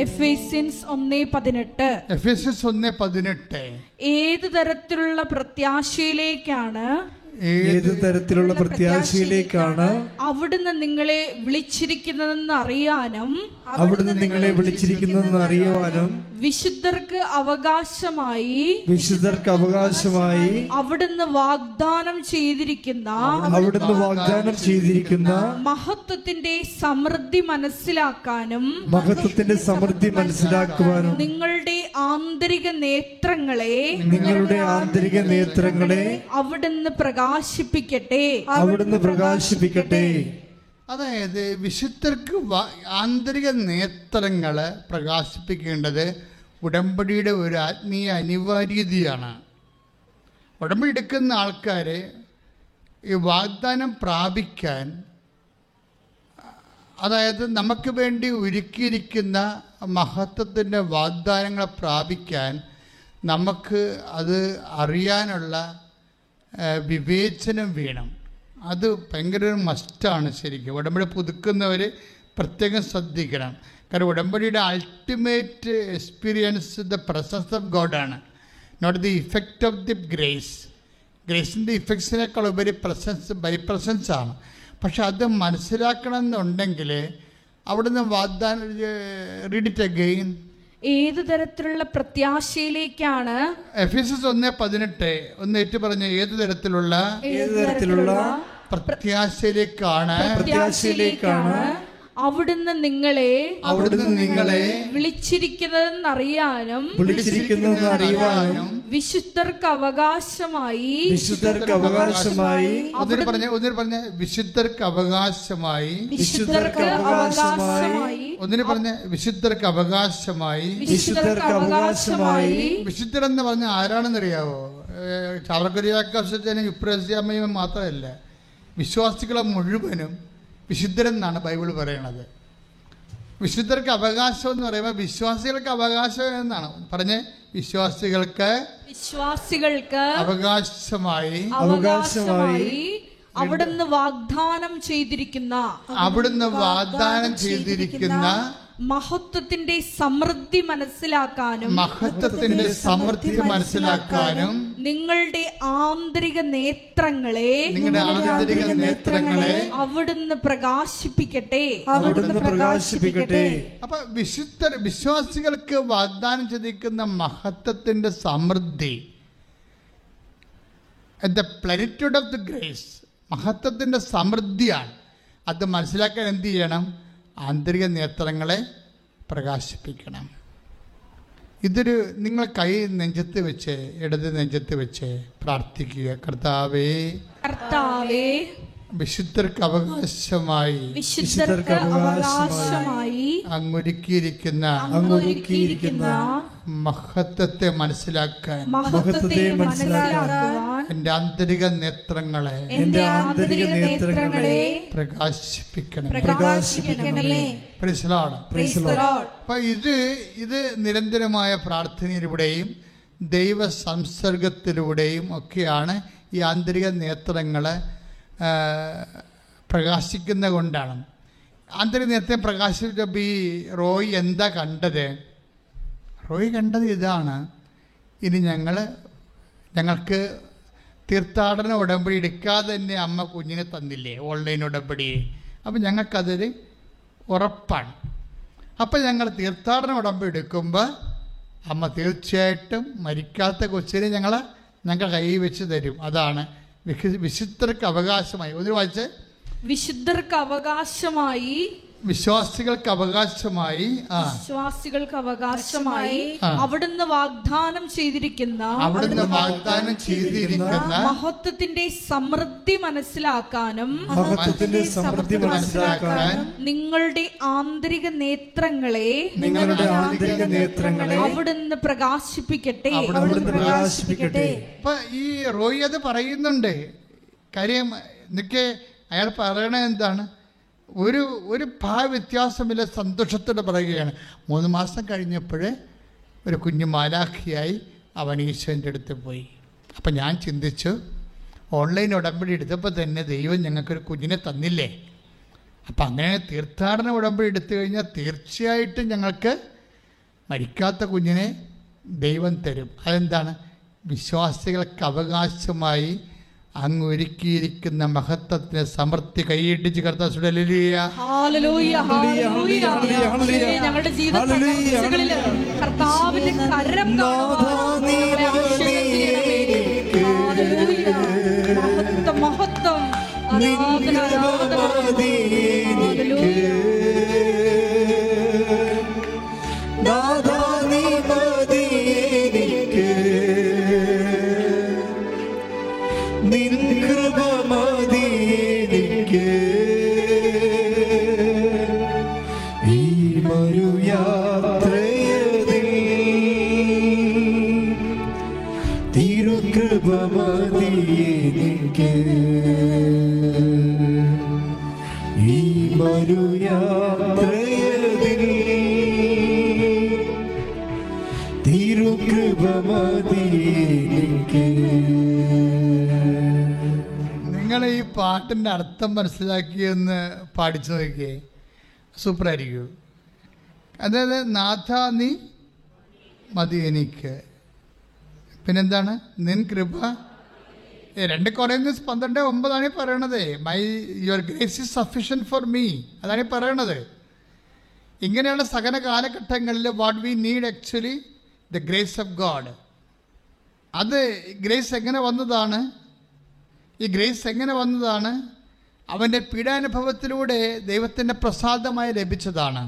Ephesians 1:18 ഏത് തരത്തിലുള്ള പ്രത്യാശയിലേക്കാണ് അവിടുന്ന് നിങ്ങളെ വിളിച്ചിരിക്കുന്നതെന്ന് അറിയാനും വിശുദ്ധർക്ക് അവകാശമായി അവിടുന്ന് വാഗ്ദാനം ചെയ്തിരിക്കുന്ന മഹത്വത്തിന്റെ സമൃദ്ധി മനസ്സിലാക്കാനും നിങ്ങളുടെ ആന്തരിക നേത്രങ്ങളെ അവിടുന്ന് പ്രകാശിപ്പിക്കട്ടെ. അതായത് വിശുദ്ധർക്ക് ആന്തരിക നേത്രങ്ങളെ പ്രകാശിപ്പിക്കേണ്ടത് ഉടമ്പടിയുടെ ഒരു ആത്മീയ അനിവാര്യതയാണ്. ഉടമ്പടി എടുക്കുന്ന ആൾക്കാർ ഈ വാഗ്ദാനം പ്രാപിക്കാൻ, അതായത് നമുക്ക് വേണ്ടി ഒരുക്കിയിരിക്കുന്ന മഹത്വത്തിൻ്റെ വാഗ്ദാനങ്ങളെ പ്രാപിക്കാൻ നമുക്ക് അത് അറിയാനുള്ള വിവേചനം വേണം. അത് ഭയങ്കര ഒരു മസ്റ്റാണ്. ശരിക്കും ഉടമ്പടി പുതുക്കുന്നവർ പ്രത്യേകം ശ്രദ്ധിക്കണം. കാരണം ഉടമ്പടിയുടെ ultimate experience the presence of ഗോഡാണ്, not the effect of the grace. ഗ്രേസിൻ്റെ ഇഫക്ട്സിനേക്കാൾ ഉപരി ബൈ പ്രസൻസ് ആണ്. പക്ഷെ അത് മനസ്സിലാക്കണമെന്നുണ്ടെങ്കിൽ അവിടുന്ന് വാഗ്ദാനം, റീഡ് ഇറ്റ് അഗെയിൻ. ഏത് തരത്തിലുള്ള പ്രത്യാശയിലേക്കാണ്, എഫേസ്യൻസ് 1:18 ഒന്ന് ഏറ്റു പറഞ്ഞ, ഏത് തരത്തിലുള്ള പ്രത്യാശയിലേക്കാണ് അവിടുന്ന് നിങ്ങളെ വിളിച്ചിരിക്കുന്നതെന്നറിയാനും വിശുദ്ധർക്ക് അവകാശമായി വിശുദ്ധരെന്ന് പറഞ്ഞ ആരാണെന്നറിയാവോ? ചാവറക്കുരിയാക്കമ്മയും യുപ്രസ്യാമ്മയും മാത്രമല്ല, വിശ്വാസികളെ മുഴുവനും വിശുദ്ധരെന്നാണ് ബൈബിൾ പറയണത്. വിശുദ്ധർക്ക് അവകാശം എന്ന് പറയുമ്പോൾ വിശ്വാസികൾക്ക് അവകാശം എന്നാണ് പറഞ്ഞ്, വിശ്വാസികൾക്ക് അവകാശമായി അവിടുന്ന് വാഗ്ദാനം ചെയ്തിരിക്കുന്ന മഹത്വത്തിന്റെ സമൃദ്ധി മനസ്സിലാക്കാനും നിങ്ങളുടെ ആന്തരിക നേത്രങ്ങളെ അവിടുന്ന് പ്രകാശിപ്പിക്കട്ടെ. അപ്പൊ വിശ്വാസികൾക്ക് വാഗ്ദാനം ചെയ്തിരിക്കുന്ന മഹത്വത്തിന്റെ സമൃദ്ധി, ദ പ്ലെനിറ്റ്യൂഡ് ഓഫ് ദ ഗ്രേസ്, മഹത്വത്തിന്റെ സമൃദ്ധിയാണ്. അത് മനസ്സിലാക്കാൻ എന്ത് ചെയ്യണം? ആന്തരിക നേത്രങ്ങളെ പ്രകാശിപ്പിക്കണം. ഇതൊരു നിങ്ങൾ കൈ നെഞ്ചത്ത് വെച്ച്, ഇടത് നെഞ്ചത്ത് വെച്ച് പ്രാർത്ഥിക്കുക. കർത്താവേ, വിശുദ്ധർക്ക് അവകാശമായി അങ്ങൊരുക്കിയിരിക്കുന്ന മഹത്വത്തെ മനസ്സിലാക്കാൻ എൻ്റെ ആന്തരിക നേത്രങ്ങളെ പ്രകാശിപ്പിക്കണമേ. അപ്പൊ ഇത് നിരന്തരമായ പ്രാർത്ഥനയിലൂടെയും ദൈവ സംസർഗത്തിലൂടെയും ഒക്കെയാണ് ഈ ആന്തരിക നേത്രങ്ങളെ പ്രകാശിക്കുന്ന കൊണ്ടാണ്. ആന്തരിക നേരത്തെ പ്രകാശിച്ചപ്പോൾ ഈ റോയ് എന്താ കണ്ടത്? റോയ് കണ്ടത് ഇതാണ്: ഇനി ഞങ്ങൾക്ക് തീർത്ഥാടന ഉടമ്പടി എടുക്കാതെ തന്നെ അമ്മ കുഞ്ഞിനെ തന്നില്ലേ, ഓൺലൈൻ ഉടമ്പടി. അപ്പം ഞങ്ങൾക്കതൊരു ഉറപ്പാണ്. അപ്പം ഞങ്ങൾ തീർത്ഥാടന ഉടമ്പടി എടുക്കുമ്പോൾ അമ്മ തീർച്ചയായിട്ടും മരിക്കാത്ത കൊച്ചിനെ ഞങ്ങൾ കൈ വെച്ച് തരും. അതാണ് വിശുദ്ധർക്ക് അവകാശമായി. ഒന്ന് വായിച്ച്, വിശുദ്ധർക്ക് അവകാശമായി, വിശ്വാസികൾക്ക് അവകാശമായി അവിടുന്ന് വാഗ്ദാനം ചെയ്തിരിക്കുന്ന മഹത്വത്തിന്റെ സമൃദ്ധി മനസ്സിലാക്കാനും നിങ്ങളുടെ ആന്തരിക നേത്രങ്ങളെ അവിടുന്ന് പ്രകാശിപ്പിക്കട്ടെ. അപ്പൊ ഈ റോയി അത് പറയുന്നുണ്ട്. കാര്യം എന്നൊക്കെ അയാൾ പറയണത് എന്താണ്? ഒരു വ്യത്യാസമില്ല, സന്തോഷത്തോടെ പറയുകയാണ്. 3 മാസം കഴിഞ്ഞപ്പോഴേ ഒരു കുഞ്ഞു മാലാഖിയായി അവൻ ഈശോൻ്റെ അടുത്ത് പോയി. അപ്പം ഞാൻ ചിന്തിച്ചു, ഓൺലൈൻ ഉടമ്പടി എടുത്തപ്പോൾ തന്നെ ദൈവം ഞങ്ങൾക്കൊരു കുഞ്ഞിനെ തന്നില്ലേ, അപ്പം അങ്ങനെ തീർത്ഥാടന ഉടമ്പടി എടുത്തു കഴിഞ്ഞാൽ തീർച്ചയായിട്ടും ഞങ്ങൾക്ക് മരിക്കാത്ത കുഞ്ഞിനെ ദൈവം തരും. അതെന്താണ്? വിശ്വാസികൾക്ക് അവകാശമായി അങ്ങ് ഒരുക്കിയിരിക്കുന്ന മഹത്വത്തിന് സമൃദ്ധി കൈയിട്ടിച്ച് കർത്താവേ ഞങ്ങളുടെ ജീവിതങ്ങളിൽ കർത്താവിന്റെ കരം മഹത്വം നിങ്ങൾ ഈ പാട്ടിൻ്റെ അർത്ഥം മനസ്സിലാക്കിയെന്ന് പാടിച്ചു നോക്കിയേ, സൂപ്പറായിരിക്കും. അതായത് നാഥ നീ മതി എനിക്ക്, പിന്നെന്താണ് നിൻ കൃപ. 2 കൊറിന്ത്യൻസ് 12:9 പറയണത് your grace is sufficient for me. അതാണ് പറയണത്. ഇങ്ങനെയുള്ള സകല കാലഘട്ടങ്ങളിൽ what we need actually the grace of God. അത് ഗ്രേസ് എങ്ങനെ വന്നതാണ്? ഈ ഗ്രേസ് എങ്ങനെ വന്നതാണ്? അവൻ്റെ പീഡാനുഭവത്തിലൂടെ ദൈവത്തിൻ്റെ പ്രസാദമായി ലഭിച്ചതാണ്.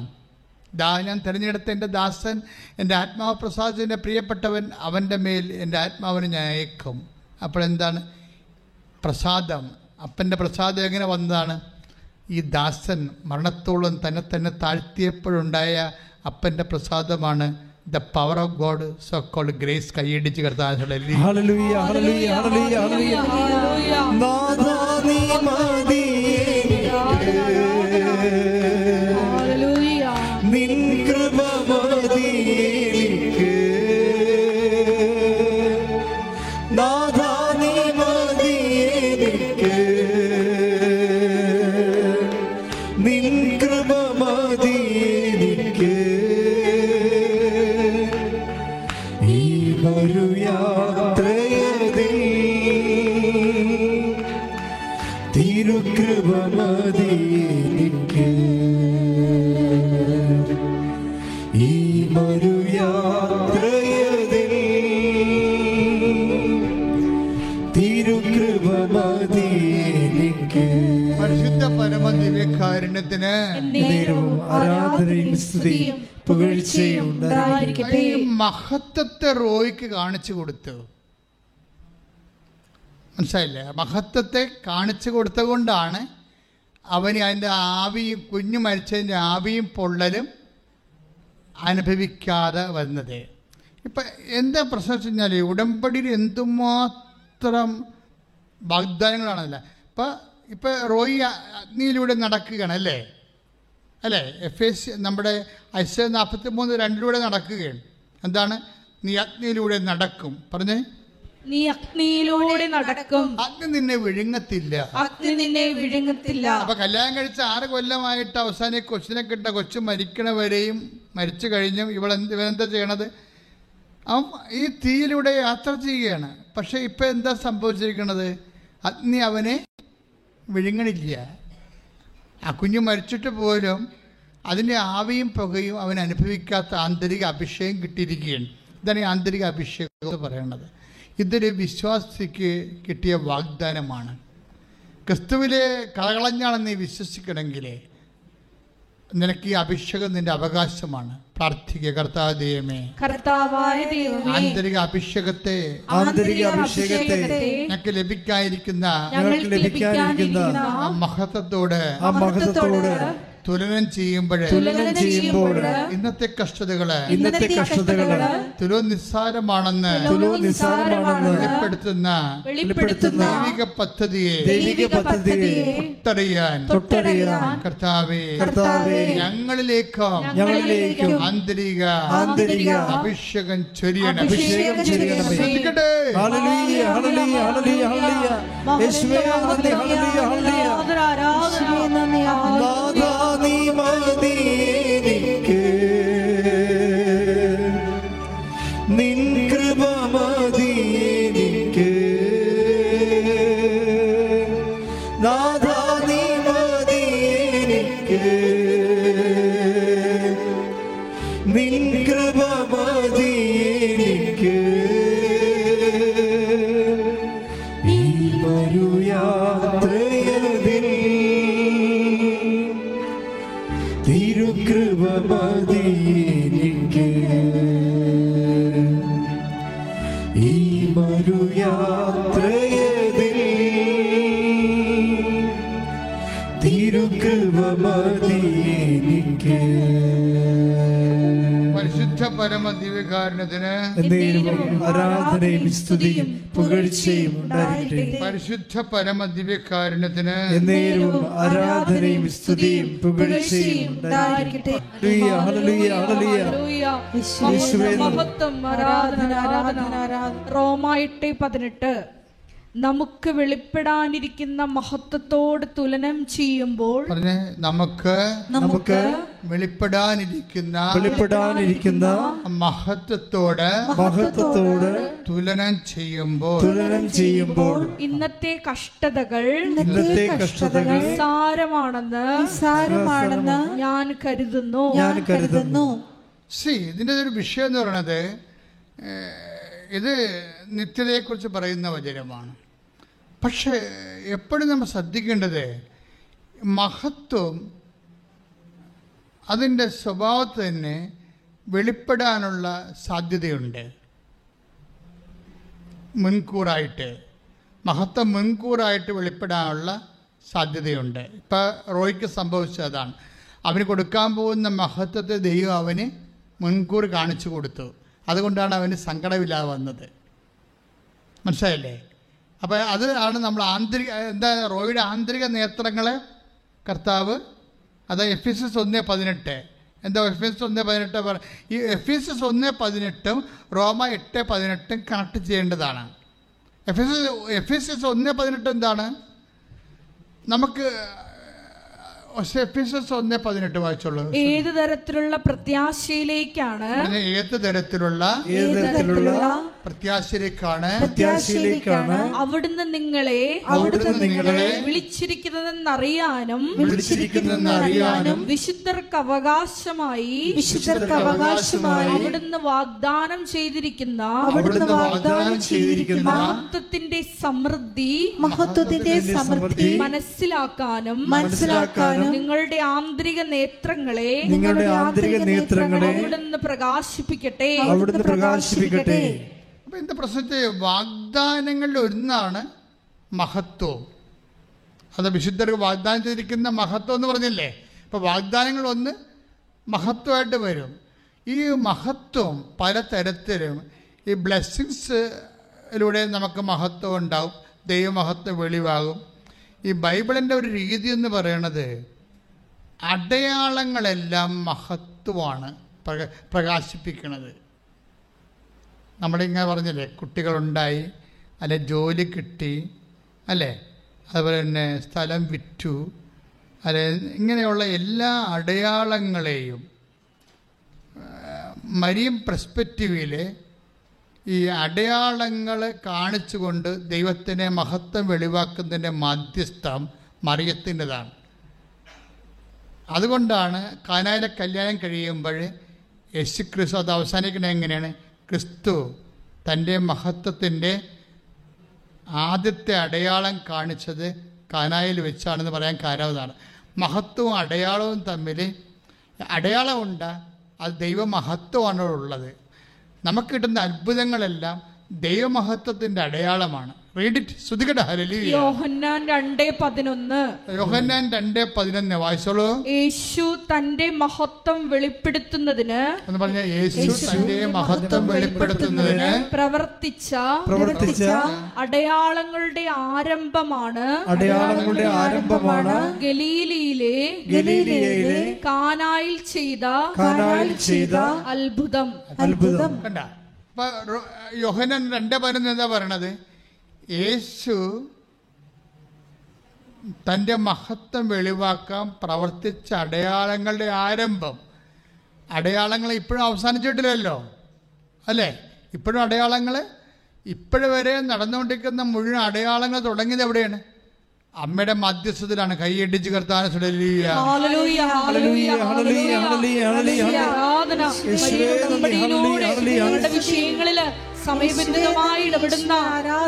ഞാൻ തിരഞ്ഞെടുത്ത എൻ്റെ ദാസൻ, എൻ്റെ ആത്മാവ് പ്രസാദിച്ചതിൻ്റെ പ്രിയപ്പെട്ടവൻ, അവൻ്റെ മേൽ എൻ്റെ ആത്മാവിനെ ഞാൻ അയക്കും. അപ്പോഴെന്താണ് പ്രസാദം? അപ്പൻ്റെ പ്രസാദം എങ്ങനെ വന്നതാണ്? ഈ ദാസൻ മരണത്തോളം തന്നെ താഴ്ത്തിയപ്പോഴുണ്ടായ അപ്പൻ്റെ പ്രസാദമാണ് the power of God, so called grace. കൈയടിച്ച് കർത്താവേ പരിശുദ്ധ പരമദിവ്യകാരുണ്യത്തിന് മഹത്വത്തെ റോയ്ക്ക് കാണിച്ചു കൊടുത്തു. മനസ്സിലായില്ലേ? മഹത്വത്തെ കാണിച്ചു കൊടുത്തുകൊണ്ടാണ് അവന് അതിൻ്റെ ആവിയും, കുഞ്ഞു മരിച്ചതിൻ്റെ ആവിയും പൊള്ളലും അനുഭവിക്കാതെ വന്നത്. ഇപ്പം എന്താ പ്രശ്നം വെച്ച് കഴിഞ്ഞാൽ ഉടമ്പടിയിൽ എന്തുമാത്രം വാഗ്ദാനങ്ങളാണല്ല. ഇപ്പം റോയി അഗ്നിയിലൂടെ നടക്കുകയാണ് അല്ലേ? നമ്മുടെ ഐശ്വര്യ 43:2 നടക്കുകയാണ്. എന്താണ്? നീ അഗ്നിയിലൂടെ നടക്കും. പറഞ്ഞേ, നീ അഗ്നിയിലൂടെ നടക്കും, അഗ്നി നിന്നെ വിഴുങ്ങത്തില്ല. അപ്പൊ കല്യാണം കഴിച്ച 6 കൊല്ലമായിട്ട് അവസാനം കൊച്ചിനെ കിട്ട കൊച്ചു മരിക്കണവരെയും മരിച്ചു കഴിഞ്ഞും ഇവനെന്താ ചെയ്യണത്? അവൻ ഈ തീയിലൂടെ യാത്ര ചെയ്യുകയാണ്. പക്ഷെ ഇപ്പം എന്താ സംഭവിച്ചിരിക്കുന്നത്? അഗ്നി അവനെ വിഴുങ്ങണില്ല. ആ കുഞ്ഞു മരിച്ചിട്ട് പോലും അതിൻ്റെ ആവിയും പുകയും അവൻ അനുഭവിക്കാത്ത ആന്തരിക അഭിഷേകം കിട്ടിയിരിക്കുകയാണ്. ഇതാണ് ഈ ആന്തരിക അഭിഷേകം എന്ന് പറയുന്നത്. ഇതൊരു വിശ്വാസിക്ക് കിട്ടിയ വാഗ്ദാനമാണ്. ക്രിസ്തുവിലെ കളകളഞ്ഞാണെന്ന് നീ വിശ്വസിക്കണമെങ്കിൽ നിനക്ക് ഈ അഭിഷേകം നിന്റെ അവകാശമാണ്. പ്രാർത്ഥിക്കുക, കർത്താവായ ദൈവമേ, ആന്തരിക അഭിഷേകത്തെ ഞങ്ങൾക്ക് ലഭിക്കാതിരിക്കുന്ന മഹത്വത്തോട് തുലനം ചെയ്യുമ്പോൾ ഇന്നത്തെ കഷ്ടതകള് തുലവും നിസ്സാരമാണെന്ന് വെളിപ്പെടുത്തുന്ന ദൈവിക പദ്ധതിയെ തൊട്ടറിയാൻ കർത്താവേ ഞങ്ങളിലേക്കും ആന്തരിക അഭിഷേകം ചൊരിയണം. ശ്രദ്ധിക്കട്ടെ. നിൻ കൃപ മതി എനിക്ക്, നാഥാ നീ മതി എനിക്ക്, നിൻ കൃപ മതി എനിക്ക്. ഈ ഒരു യാത്രയതിൽ തിരുകൃപ മതി എനിക്ക്. ഈ മരുയാത്രയതിൽ തിരുകൃപ മതി എനിക്ക്. പരിശുദ്ധ പരമദിവ്യകാരുണ്യത്തിന് ആരാധനയും സ്തുതിയും പുകഴ്ചയും ഉണ്ടായിരിക്കട്ടെ. പരിശുദ്ധ പരമദിവ്യകാരുണ്യത്തിന് ആരാധനയും സ്തുതിയും പുകഴ്ചയും ഉണ്ടായിരിക്കട്ടെ. Hallelujah, hallelujah. മഹത്വം, ആരാധന, ആരാധന, ആരാധന. റോമ 8:18 നമുക്ക് വെളിപ്പെടാനിരിക്കുന്ന മഹത്വത്തോട് തുലനം ചെയ്യുമ്പോൾ നമുക്ക് വെളിപ്പെടാനിരിക്കുന്ന മഹത്വത്തോട് തുലനം ചെയ്യുമ്പോൾ ഇന്നത്തെ കഷ്ടതകൾ നിസ്സാരമാണെന്ന് ഞാൻ കരുതുന്നു. ഇതിന്റെ ഒരു വിഷയം എന്ന് പറയുന്നത് ഇത് നിത്യതയെക്കുറിച്ച് പറയുന്ന വചനമാണ്. പക്ഷേ എപ്പോഴും നമ്മൾ ശ്രദ്ധിക്കേണ്ടത് മഹത്വം അതിൻ്റെ സ്വഭാവത്തിൽ തന്നെ വെളിപ്പെടാനുള്ള സാധ്യതയുണ്ട്. മഹത്വം മുൻകൂറായിട്ട് വെളിപ്പെടാനുള്ള സാധ്യതയുണ്ട്. ഇപ്പം റോയ്ക്ക് സംഭവിച്ചതാണ്. അവന് കൊടുക്കാൻ പോകുന്ന മഹത്വത്തെ ദൈവം അവന് മുൻകൂർ കാണിച്ചു കൊടുത്തു. അതുകൊണ്ടാണ് അവന് സങ്കടമില്ലാതെ വന്നത്. മനസ്സിലായില്ലേ? അപ്പോൾ അത് ആണ് നമ്മൾ റോയുടെ ആന്തരിക നേത്രങ്ങളെ കർത്താവ് എഫെസ്യസ് 1:18 എഫെസ്യസ് 1:18 ഈ എഫെസ്യസ് 1:18 റോമ 8:18 കണക്ട് ചെയ്യേണ്ടതാണ്. എഫെസ്യസ് 1:18 എന്താണ്? നമുക്ക് എഫെസ്യസ് 1:18 വായിച്ചോളൂ. ഏത് തരത്തിലുള്ള പ്രത്യാശയിലേക്കാണ് അവിടുന്ന് നിങ്ങളെ വിളിച്ചിരിക്കുന്നതെന്നറിയാനും വിശുദ്ധർക്ക് അവകാശമായി അവിടുന്ന് വാഗ്ദാനം ചെയ്തിരിക്കുന്ന മഹത്വത്തിന്റെ സമൃദ്ധി മനസ്സിലാക്കാനും നിങ്ങളുടെ ആന്തരിക നേത്രങ്ങളെ അവിടുന്ന് പ്രകാശിപ്പിക്കട്ടെ. അപ്പൊ എന്താ പ്രശ്നത്തെ? വാഗ്ദാനങ്ങളിൽ ഒന്നാണ് മഹത്വം. അത് വിശുദ്ധർക്ക് വാഗ്ദാനം ചെയ്തിരിക്കുന്ന മഹത്വം എന്ന് പറഞ്ഞില്ലേ? അപ്പൊ വാഗ്ദാനങ്ങൾ ഒന്ന് മഹത്വമായിട്ട് വരും. ഈ മഹത്വം പലതരത്തിലും ഈ ബ്ലെസ്സിങ്സിലൂടെ നമുക്ക് മഹത്വം ഉണ്ടാവും, ദൈവമഹത്വം വെളിവാകും. ഈ ബൈബിളിൻ്റെ ഒരു രീതി എന്ന് പറയുന്നത് അടയാളങ്ങളെല്ലാം മഹത്വമാണ് പ്രകാശിപ്പിക്കുന്നത്. നമ്മളിങ്ങനെ പറഞ്ഞില്ലേ, കുട്ടികളുണ്ടായി, അല്ലെ ജോലി കിട്ടി, അല്ലേ, അതുപോലെ തന്നെ സ്ഥലം വിറ്റു, അല്ലെ, ഇങ്ങനെയുള്ള എല്ലാ അടയാളങ്ങളെയും മരിയം പെർസ്പെക്റ്റീവിൽ ഈ അടയാളങ്ങൾ കാണിച്ചുകൊണ്ട് ദൈവത്തിനെ മഹത്വം വെളിവാക്കുന്നതിൻ്റെ മാധ്യസ്ഥം മറിയത്തിൻ്റെതാണ്. അതുകൊണ്ടാണ് കാനായിലെ കല്യാണം കഴിയുമ്പോൾ യേശുക്രിസ്തു അത് അവസാനിക്കുന്നത് എങ്ങനെയാണ്? ക്രിസ്തു തൻ്റെ മഹത്വത്തിൻ്റെ ആദ്യത്തെ അടയാളം കാണിച്ചത് കാനായിൽ വെച്ചാണെന്ന് പറയാൻ കാരണം അതാണ്. മഹത്വവും അടയാളവും തമ്മിൽ അടയാളമുണ്ട്, അത് ദൈവമഹത്വമാണ് ഉള്ളത്. നമുക്ക് കിട്ടുന്ന അത്ഭുതങ്ങളെല്ലാം ദൈവമഹത്വത്തിൻ്റെ അടയാളമാണ്. റീഡ് ഇറ്റ്, ശ്രുതികട. ഹല്ലേലൂയ. യോഹന്നാൻ 2:11. യോഹന്നാൻ 2:11 വായിച്ചോളൂ. യേശു തന്റെ മഹത്വം വെളിപ്പെടുത്തുന്നതിന് എന്ന് പറഞ്ഞ യേശു തന്റെ മഹത്വം വെളിപ്പെടുത്തുന്നതിന് പ്രവർത്തിച്ച അടയാളങ്ങളുടെ ആരംഭമാണ് ഗലീലയിലെ കാനായിൽ ചെയ്ത അത്ഭുതം. കണ്ട. അപ്പൊ യോഹന്നാൻ 2:11 എന്താ പറയണത്? യേശു തൻ്റെ മഹത്വം വെളിവാക്കാൻ പ്രവർത്തിച്ച അടയാളങ്ങളുടെ ആരംഭം. അടയാളങ്ങൾ ഇപ്പോഴും അവസാനിച്ചിട്ടില്ലല്ലോ, അല്ലേ? ഇപ്പോഴും അടയാളങ്ങൾ, ഇപ്പോഴുവരെ നടന്നുകൊണ്ടിരിക്കുന്ന മുഴുവൻ അടയാളങ്ങൾ തുടങ്ങിയത് എവിടെയാണ്? അമ്മയുടെ മധ്യസ്ഥത്തിലാണ്. കൈയടിച്ച് കർത്താവിനെ സ്തുതിക്കുക. വിഷയങ്ങളില് സമയബന്ധിതമായി ഇടപെടുന്ന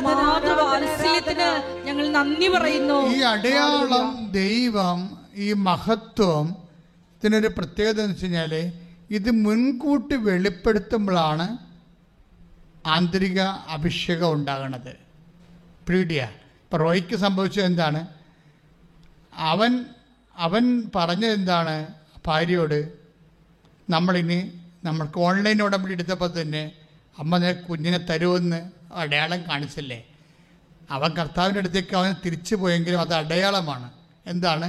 മാതൃവാത്സല്യത്തിന് ഞങ്ങൾ നന്ദി പറയുന്നു. ഈ അടയാളം, ദൈവം, ഈ മഹത്വം, ഇതിനൊരു പ്രത്യേകത എന്ന് വെച്ച് കഴിഞ്ഞാൽ ഇത് മുൻകൂട്ടി വെളിപ്പെടുത്തുമ്പോഴാണ് ആന്തരിക അഭിഷേകം ഉണ്ടാകണത്. പ്രീഡിയ. ഇപ്പം റോയ്ക്ക് സംഭവിച്ചത് എന്താണ്? അവൻ പറഞ്ഞത് എന്താണ് ഭാര്യയോട്? നമ്മൾക്ക് ഓൺലൈൻ ഉടമ്പടി എടുത്തപ്പോൾ തന്നെ അമ്മ കുഞ്ഞിനെ തരുമെന്ന് അടയാളം കാണിച്ചില്ലേ? അവൻ കർത്താവിൻ്റെ അടുത്തേക്ക് അവൻ തിരിച്ചു പോയെങ്കിലും അത് അടയാളമാണ്. എന്താണ്?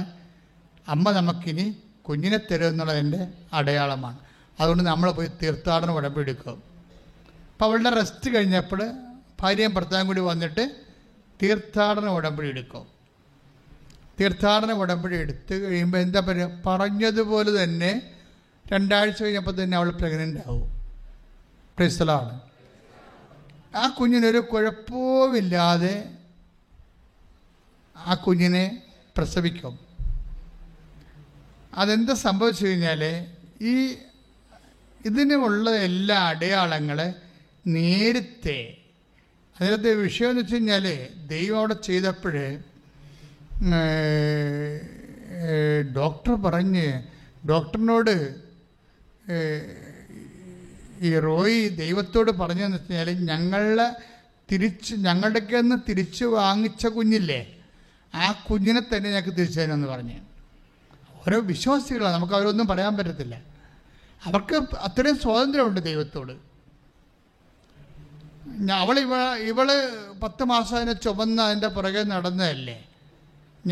അമ്മ നമുക്കിനി കുഞ്ഞിനെ തരുമെന്നുള്ളതിൻ്റെ അടയാളമാണ്. അതുകൊണ്ട് നമ്മൾ പോയി തീർത്ഥാടനം ഉടമ്പടി എടുക്കും. അപ്പോൾ അവളുടെ റെസ്റ്റ് കഴിഞ്ഞപ്പോൾ ഭാര്യയും ഭർത്താവും കൂടി വന്നിട്ട് തീർത്ഥാടന ഉടമ്പടി എടുക്കും. തീർത്ഥാടന ഉടമ്പടി എടുത്ത് കഴിയുമ്പോൾ എന്താ പറയുക? പറഞ്ഞതുപോലെ തന്നെ 2 ആഴ്ച കഴിഞ്ഞപ്പോൾ തന്നെ അവൾ പ്രഗ്നൻ്റ് ആവും. ക്രിസ്തലാണ്. ആ കുഞ്ഞിനൊരു കുഴപ്പവുമില്ലാതെ ആ കുഞ്ഞിനെ പ്രസവിക്കും. അതെന്താ സംഭവിച്ചു കഴിഞ്ഞാൽ ഇതിനുള്ള എല്ലാ അടയാളങ്ങൾ നേരത്തെ, അതിനകത്ത് വിഷയം എന്ന് വെച്ച് കഴിഞ്ഞാൽ ദൈവം അവിടെ ചെയ്തപ്പോൾ ഡോക്ടറിനോട് ഈ റോയി ദൈവത്തോട് പറഞ്ഞതെന്ന് വെച്ച് കഴിഞ്ഞാൽ ഞങ്ങളുടെയൊക്കെ ഒന്ന് തിരിച്ച് വാങ്ങിച്ച കുഞ്ഞില്ലേ, ആ കുഞ്ഞിനെ തന്നെ ഞങ്ങൾക്ക് തിരിച്ചു തരാമെന്ന് പറഞ്ഞ്. ഓരോ വിശ്വാസികളാണ്, നമുക്ക് അവരൊന്നും പറയാൻ പറ്റത്തില്ല. അവർക്ക് അത്രയും സ്വാതന്ത്ര്യമുണ്ട് ദൈവത്തോട്. ഇവള് 10 മാസം അതിനെ ചുമന്ന് അതിൻ്റെ പുറകെ നടന്നതല്ലേ,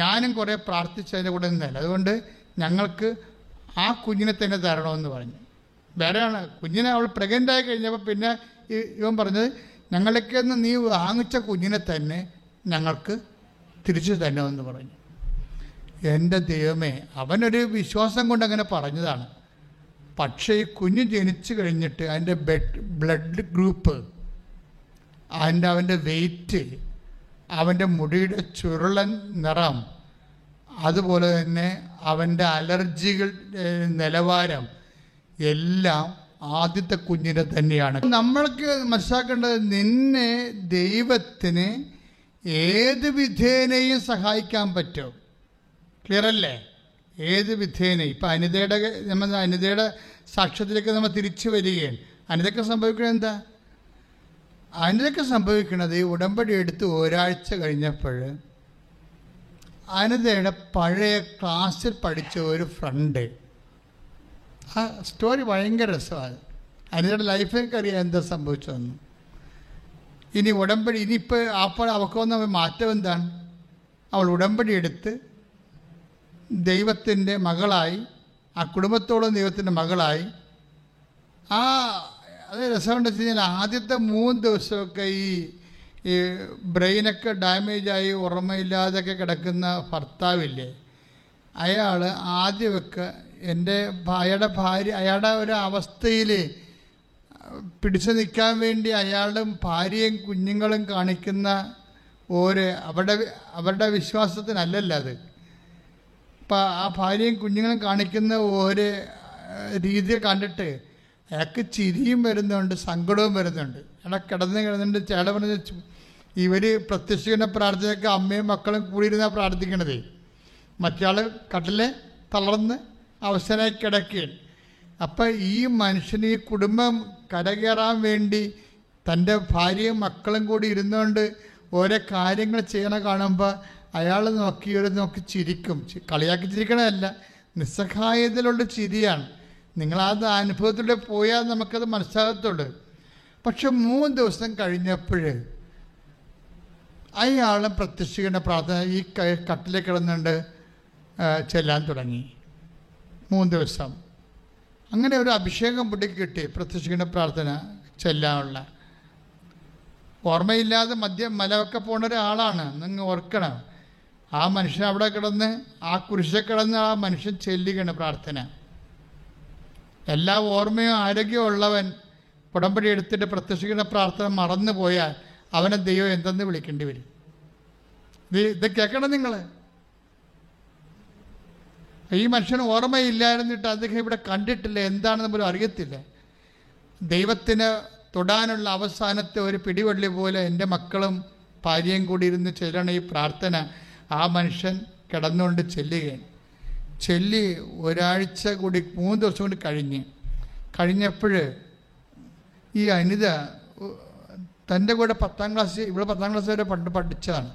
ഞാനും കുറേ പ്രാർത്ഥിച്ചതിൻ്റെ കൂടെ നിന്നല്ല. അതുകൊണ്ട് ഞങ്ങൾക്ക് ആ കുഞ്ഞിനെ തന്നെ തരണമെന്ന് പറഞ്ഞു. വേറെയാണ് കുഞ്ഞിനെ അവൾ പ്രഗ്നൻ്റായി കഴിഞ്ഞപ്പോൾ പിന്നെ ഇവൻ പറഞ്ഞത് ഞങ്ങളൊക്കെ ഒന്ന് നീ വാങ്ങിച്ച കുഞ്ഞിനെ തന്നെ ഞങ്ങൾക്ക് തിരിച്ചു തരണമെന്ന് പറഞ്ഞു. എൻ്റെ ദൈവമേ, അവനൊരു വിശ്വാസം കൊണ്ട് അങ്ങനെ പറഞ്ഞതാണ്. പക്ഷേ ഈ കുഞ്ഞ് ജനിച്ചു കഴിഞ്ഞിട്ട് അതിൻ്റെ ബ്ലഡ് ഗ്രൂപ്പ്, അവൻ്റെ വെയിറ്റ്, അവൻ്റെ മുടിയുടെ ചുരുളൻ നിറം, അതുപോലെ തന്നെ അവൻ്റെ അലർജികൾ നിലവാരം എല്ലാം ആദ്യത്തെ കുഞ്ഞിനെ തന്നെയാണ്. നമ്മൾക്ക് മനസ്സിലാക്കേണ്ടത്, നിന്നെ ദൈവത്തിന് ഏത് വിധേനയും സഹായിക്കാൻ പറ്റും. ക്ലിയർ അല്ലേ? ഏത് വിധേനയും. ഇപ്പം അനിതയുടെ സാക്ഷ്യത്തിലേക്ക് നമ്മൾ തിരിച്ചു വരികയാണ്. അനിതയ്ക്ക് സംഭവിക്കുന്നത് എന്താ? അനിതയ്ക്ക് സംഭവിക്കുന്നത് ഈ ഉടമ്പടി എടുത്ത് ഒരാഴ്ച കഴിഞ്ഞപ്പോൾ അനിതയുടെ പഴയ ക്ലാസ്സിൽ പഠിച്ച ഒരു ഫ്രണ്ട്, ആ സ്റ്റോറി ഭയങ്കര രസമാണ്. അനിതയുടെ ലൈഫിലേക്ക് അറിയാം എന്താ സംഭവിച്ചതെന്ന്. ഇനി ഉടമ്പടി ഇനിയിപ്പോൾ അപ്പോൾ അവൾക്ക് വന്ന മാറ്റം എന്താണ്? അവൾ ഉടമ്പടി എടുത്ത് ദൈവത്തിൻ്റെ മകളായി, ആ കുടുംബത്തോളം ദൈവത്തിൻ്റെ മകളായി. അത് രസമുണ്ടെന്ന് വെച്ച് കഴിഞ്ഞാൽ ആദ്യത്തെ 3 ദിവസമൊക്കെ ഈ ബ്രെയിനൊക്കെ ഡാമേജായി ഓർമ്മയില്ലാതൊക്കെ കിടക്കുന്ന ഭർത്താവില്ലേ, അയാൾ ആദ്യമൊക്കെ അയാളുടെ ഒരു അവസ്ഥയിൽ പിടിച്ചു നിൽക്കാൻ വേണ്ടി അയാളും ഭാര്യയും കുഞ്ഞുങ്ങളും കാണിക്കുന്ന അവരുടെ വിശ്വാസത്തിനല്ലല്ലോ അത്. അപ്പം ആ ഭാര്യയും കുഞ്ഞുങ്ങളും കാണിക്കുന്ന ഓരോ രീതിയെ കണ്ടിട്ട് അയാൾക്ക് ചിരിയും വരുന്നുണ്ട്, സങ്കടവും വരുന്നുണ്ട്. അയാളെ കിടന്നുണ്ട്. ചേട്ടൻ പറഞ്ഞ ഇവർ പ്രത്യക്ഷീകരണ പ്രാർത്ഥനയൊക്കെ അമ്മയും മക്കളും കൂടിയിരുന്നാണ് പ്രാർത്ഥിക്കണത്. മറ്റയാൾ കട്ടിലെ തളർന്ന് അവശനായി കിടക്കുകയാണ്. അപ്പം ഈ മനുഷ്യന് ഈ കുടുംബം കരകയറാൻ വേണ്ടി തൻ്റെ ഭാര്യയും മക്കളും കൂടി ഇരുന്നുകൊണ്ട് ഓരോ കാര്യങ്ങൾ ചെയ്യണ കാണുമ്പോൾ അയാൾ നോക്കി ചിരിക്കും. കളിയാക്കി ചിരിക്കണമല്ല, നിസ്സഹായതയിലുള്ള ചിരിയാണ്. നിങ്ങളത് അനുഭവത്തിലൂടെ പോയാൽ നമുക്കത് മനസ്സിലാകത്തുള്ളൂ. പക്ഷെ 3 ദിവസം കഴിഞ്ഞപ്പോൾ അയാളും പ്രത്യക്ഷീകരണ പ്രാർത്ഥന ഈ കട്ടിലെ കിടന്നുകൊണ്ട് ചെല്ലാൻ തുടങ്ങി. 3 ദിവസം അങ്ങനെ ഒരു അഭിഷേകം പൊട്ടി കിട്ടി. പ്രത്യക്ഷീകരണ പ്രാർത്ഥന ചെല്ലാനുള്ള ഓർമ്മയില്ലാതെ മലമൊക്കെ പോണ ഒരാളാണ്. നിങ്ങൾ ഓർക്കണം, ആ മനുഷ്യൻ അവിടെ കിടന്ന് ആ കുരിശിൽ കിടന്ന് ആ മനുഷ്യൻ ചെല്ലുകയാണ് പ്രാർത്ഥന. എല്ലാ ഓർമ്മയും ആരോഗ്യവും ഉള്ളവൻ ഉടമ്പടി എടുത്തിട്ട് പ്രത്യക്ഷീകരണ പ്രാർത്ഥന മറന്നു പോയാൽ അവനെ ദൈവം എന്തെന്ന് വിളിക്കേണ്ടി വരും. ഇത് കേൾക്കണം നിങ്ങൾ. ഈ മനുഷ്യന് ഓർമ്മയില്ലായിരുന്നിട്ട് അദ്ദേഹം ഇവിടെ കണ്ടിട്ടില്ല, എന്താണെന്ന് പോലും അറിയത്തില്ല. ദൈവത്തിന് തൊടാനുള്ള അവസാനത്തെ ഒരു പിടിവള്ളി പോലെ എൻ്റെ മക്കളും ഭാര്യയും കൂടി ഇരുന്ന് ചെല്ലണ ഈ പ്രാർത്ഥന ആ മനുഷ്യൻ കിടന്നുകൊണ്ട് ചൊല്ലി ഒരാഴ്ച കൂടി 3 ദിവസം കൂടി കഴിഞ്ഞപ്പോൾ ഈ അനിത തൻ്റെ കൂടെ 10ാം ക്ലാസ്, ഇവിടെ 10ാം ക്ലാസ് വരെ പഠിച്ചതാണ്.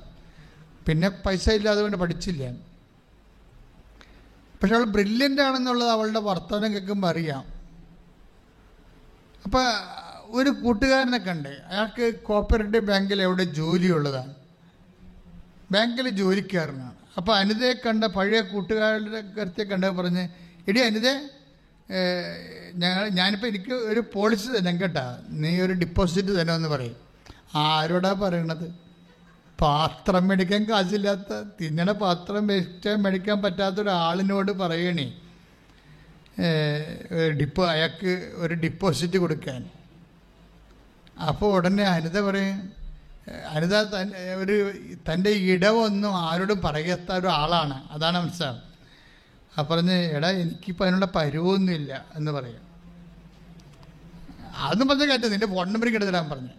പിന്നെ പൈസ ഇല്ലാതെ കൊണ്ട് പഠിച്ചില്ല. പക്ഷെ അവൾ ബ്രില്യൻ്റ് ആണെന്നുള്ളത് അവളുടെ വർത്തമാനം കേൾക്കുമ്പോൾ അറിയാം. അപ്പം ഒരു കൂട്ടുകാരനെ കണ്ട്, അയാൾക്ക് കോപ്പറേറ്റീവ് ബാങ്കിൽ എവിടെ ജോലിയുള്ളതാണ്, ബാങ്കിൽ ജോലിക്കാരനാണ്. അപ്പോൾ അനിതയെ കണ്ട പഴയ കൂട്ടുകാരുടെ കരുത്തെ കണ്ട പറഞ്ഞ്, എടി അനിതേ, ഞാനിപ്പോൾ എനിക്ക് ഒരു പോളിസി തരാം കേട്ടാ, നീ ഒരു ഡിപ്പോസിറ്റ് തരാമെന്ന് പറയും. ആരോടാ പറയണത്? പാത്രം മേടിക്കാൻ കാശില്ലാത്ത, തിന്നണ പാത്രം മേടിക്കാൻ പറ്റാത്ത ഒരാളിനോട് പറയണേ അയാൾക്ക് ഒരു ഡിപ്പോസിറ്റ് കൊടുക്കാൻ. അപ്പോൾ ഉടനെ അനിത പറയും, അനിത തൻ്റെ ഇടവൊന്നും ആരോടും പറയാത്ത ഒരാളാണ്, അതാണ് മനസ്സിലാവും. ആ പറഞ്ഞ്, എടാ എനിക്കിപ്പോൾ അതിനുള്ള പരുവൊന്നുമില്ല എന്ന് പറയാം. അതൊന്നും പറഞ്ഞ കേട്ടോ, നിൻ്റെ ഫോൺ നമ്പർ കിടത്തിടാൻ പറഞ്ഞു.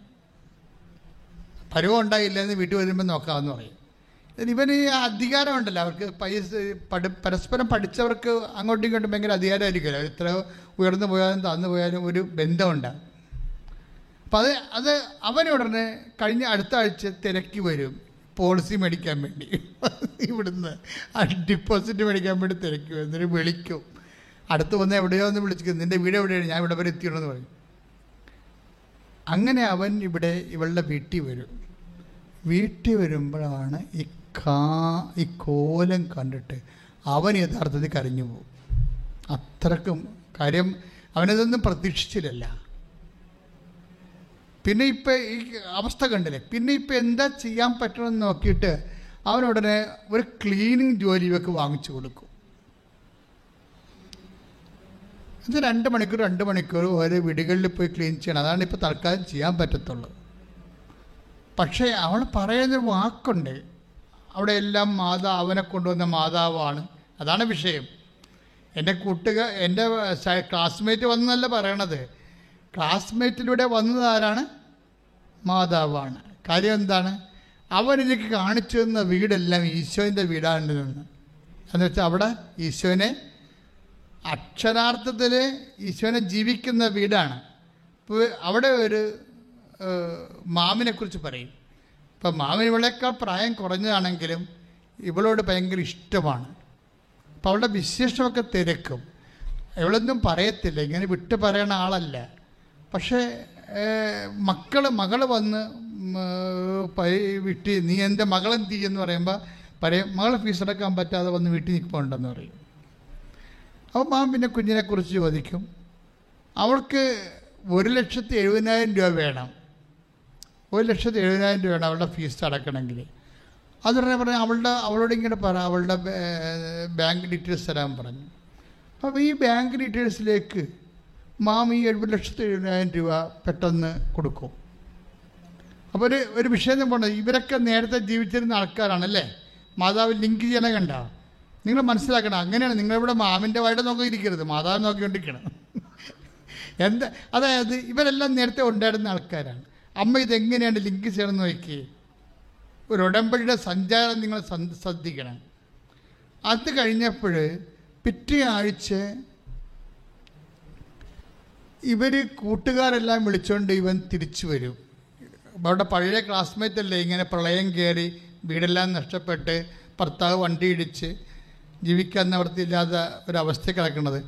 പരുവം ഉണ്ടായില്ല എന്ന് വീട്ടിൽ വരുമ്പോൾ നോക്കാമെന്ന് പറയും. ഇവൻ ഈ അധികാരമുണ്ടല്ലോ, അവർക്ക് പരസ്പരം പഠിച്ചവർക്ക് അങ്ങോട്ടും ഇങ്ങോട്ടും ഭയങ്കര അധികാരമായിരിക്കുമല്ലോ. ഇത്ര ഉയർന്നു പോയാലും താഴ്ന്നു പോയാലും ഒരു ബന്ധമുണ്ടാകും. അപ്പം അത് അവനുടനെ കഴിഞ്ഞ അടുത്ത ആഴ്ച തിരക്കി വരും പോളിസി മേടിക്കാൻ വേണ്ടി. ഇവിടുന്ന് ഡിപ്പോസിറ്റ് മേടിക്കാൻ വേണ്ടി തിരക്കി വരും. എന്നിട്ട് വിളിക്കും, അടുത്ത് വന്ന് എവിടെയോ ഒന്ന് വിളിച്ചിരിക്കും, നിൻ്റെ വീട് എവിടെയാണ്, ഞാൻ ഇവിടെ വരെ എത്തിയണമെന്ന് പറയും. അങ്ങനെ അവൻ ഇവളുടെ വീട്ടിൽ വരും. വീട്ടിൽ വരുമ്പോഴാണ് ഈ കോലം കണ്ടിട്ട് അവൻ യഥാർത്ഥത്തിൽ കരഞ്ഞു പോകും. അത്രക്കും കാര്യം അവനതൊന്നും പ്രതീക്ഷിച്ചില്ലല്ല. പിന്നെ ഇപ്പം ഈ അവസ്ഥ കണ്ടില്ലേ, പിന്നെ ഇപ്പം എന്താ ചെയ്യാൻ പറ്റണമെന്ന് നോക്കിയിട്ട് അവനുടനെ ഒരു ക്ലീനിങ് ജോലി ഇവർക്ക് വാങ്ങിച്ചു കൊടുക്കും. ഇത് 2 മണിക്കൂർ ഓരോ വീടുകളിൽ പോയി ക്ലീൻ ചെയ്യണം. അതാണ് ഇപ്പോൾ തൽക്കാലം ചെയ്യാൻ പറ്റത്തുള്ളൂ. പക്ഷേ അവൾ പറയുന്നൊരു വാക്കുണ്ട്, അവിടെ എല്ലാം അവനെ കൊണ്ടുവന്ന മാതാവാണ്. അതാണ് വിഷയം. എൻ്റെ ക്ലാസ്മേറ്റ് വന്നതല്ല പറയണത്, ക്ലാസ്മേറ്റിലൂടെ വന്നതാരാണ്? മാതാവാണ്. കാര്യം എന്താണ്? അവനെനിക്ക് കാണിച്ചു തന്ന വീടെല്ലാം ഈശോൻ്റെ വീടാണ് എന്ന് വെച്ചാൽ അവിടെ ഈശോനെ അക്ഷരാർത്ഥത്തിൽ ഈശോനെ ജീവിക്കുന്ന വീടാണ്. ഇപ്പോൾ അവിടെ ഒരു മാമിനെക്കുറിച്ച് പറയും. ഇപ്പം മാമിന് ഇവളേക്കാൾ പ്രായം കുറഞ്ഞതാണെങ്കിലും ഇവളോട് ഭയങ്കര ഇഷ്ടമാണ്. അപ്പം അവളുടെ വിശേഷമൊക്കെ തിരക്കും. ഇവളൊന്നും പറയത്തില്ല, ഇങ്ങനെ വിട്ട് പറയണ ആളല്ല. പക്ഷേ മകൾ വന്ന് വീട്ടിൽ നീ എൻ്റെ മകളെന്ത് ചെയ്യുമെന്ന് പറയുമ്പോൾ പറയും, മകളെ ഫീസ് അടക്കാൻ പറ്റാതെ വന്ന് വീട്ടിൽ നിൽപ്പുണ്ടെന്ന് പറയും. അപ്പോൾ മാം പിന്നെ കുഞ്ഞിനെക്കുറിച്ച് ചോദിക്കും. അവൾക്ക് 1,70,000 രൂപ വേണം. 1,70,000 രൂപ വേണം അവളുടെ ഫീസ് അടക്കണമെങ്കിൽ. അതുടനെ പറഞ്ഞാൽ അവളോട് ഇങ്ങനെ പറ, അവളുടെ ബാങ്ക് ഡീറ്റെയിൽസ് തരാൻ പറഞ്ഞു. അപ്പോൾ ഈ ബാങ്ക് ഡീറ്റെയിൽസിലേക്ക് മാം ഈ 7,70,000 രൂപ പെട്ടെന്ന് കൊടുക്കും. അപ്പോൾ ഒരു വിഷയം പോകേണ്ടത്, ഇവരൊക്കെ നേരത്തെ ജീവിച്ചിരുന്ന ആൾക്കാരാണല്ലേ, മാതാവ് ലിങ്ക് ചെയ്യണ കണ്ട. നിങ്ങൾ മനസ്സിലാക്കണം, അങ്ങനെയാണ്. നിങ്ങളിവിടെ മാമിൻ്റെ വായിട്ട് നോക്കിയിരിക്കരുത്, മാതാവ് നോക്കിക്കൊണ്ടിരിക്കണം. അതായത് ഇവരെല്ലാം നേരത്തെ ഉണ്ടായിരുന്ന ആൾക്കാരാണ്. അമ്മ ഇതെങ്ങനെയാണ് ലിങ്ക് ചെയ്യണമെന്ന് നോക്കി. ഒരു ഉടമ്പടിയുടെ സഞ്ചാരം നിങ്ങൾ ശ്രദ്ധിക്കണം. അത് കഴിഞ്ഞപ്പോൾ പിറ്റേ ആഴ്ച ഇവർ കൂട്ടുകാരെല്ലാം വിളിച്ചുകൊണ്ട് ഇവൻ തിരിച്ചു വരും. അവരുടെ പഴയ ക്ലാസ്മേറ്റ് അല്ലേ ഇങ്ങനെ പ്രളയം കയറി വീടെല്ലാം നഷ്ടപ്പെട്ട് ഭർത്താവ് വണ്ടി ഇടിച്ച് ജീവിക്കാൻ നിവൃത്തിയില്ലാത്ത ഒരവസ്ഥ കിടക്കുന്നത്.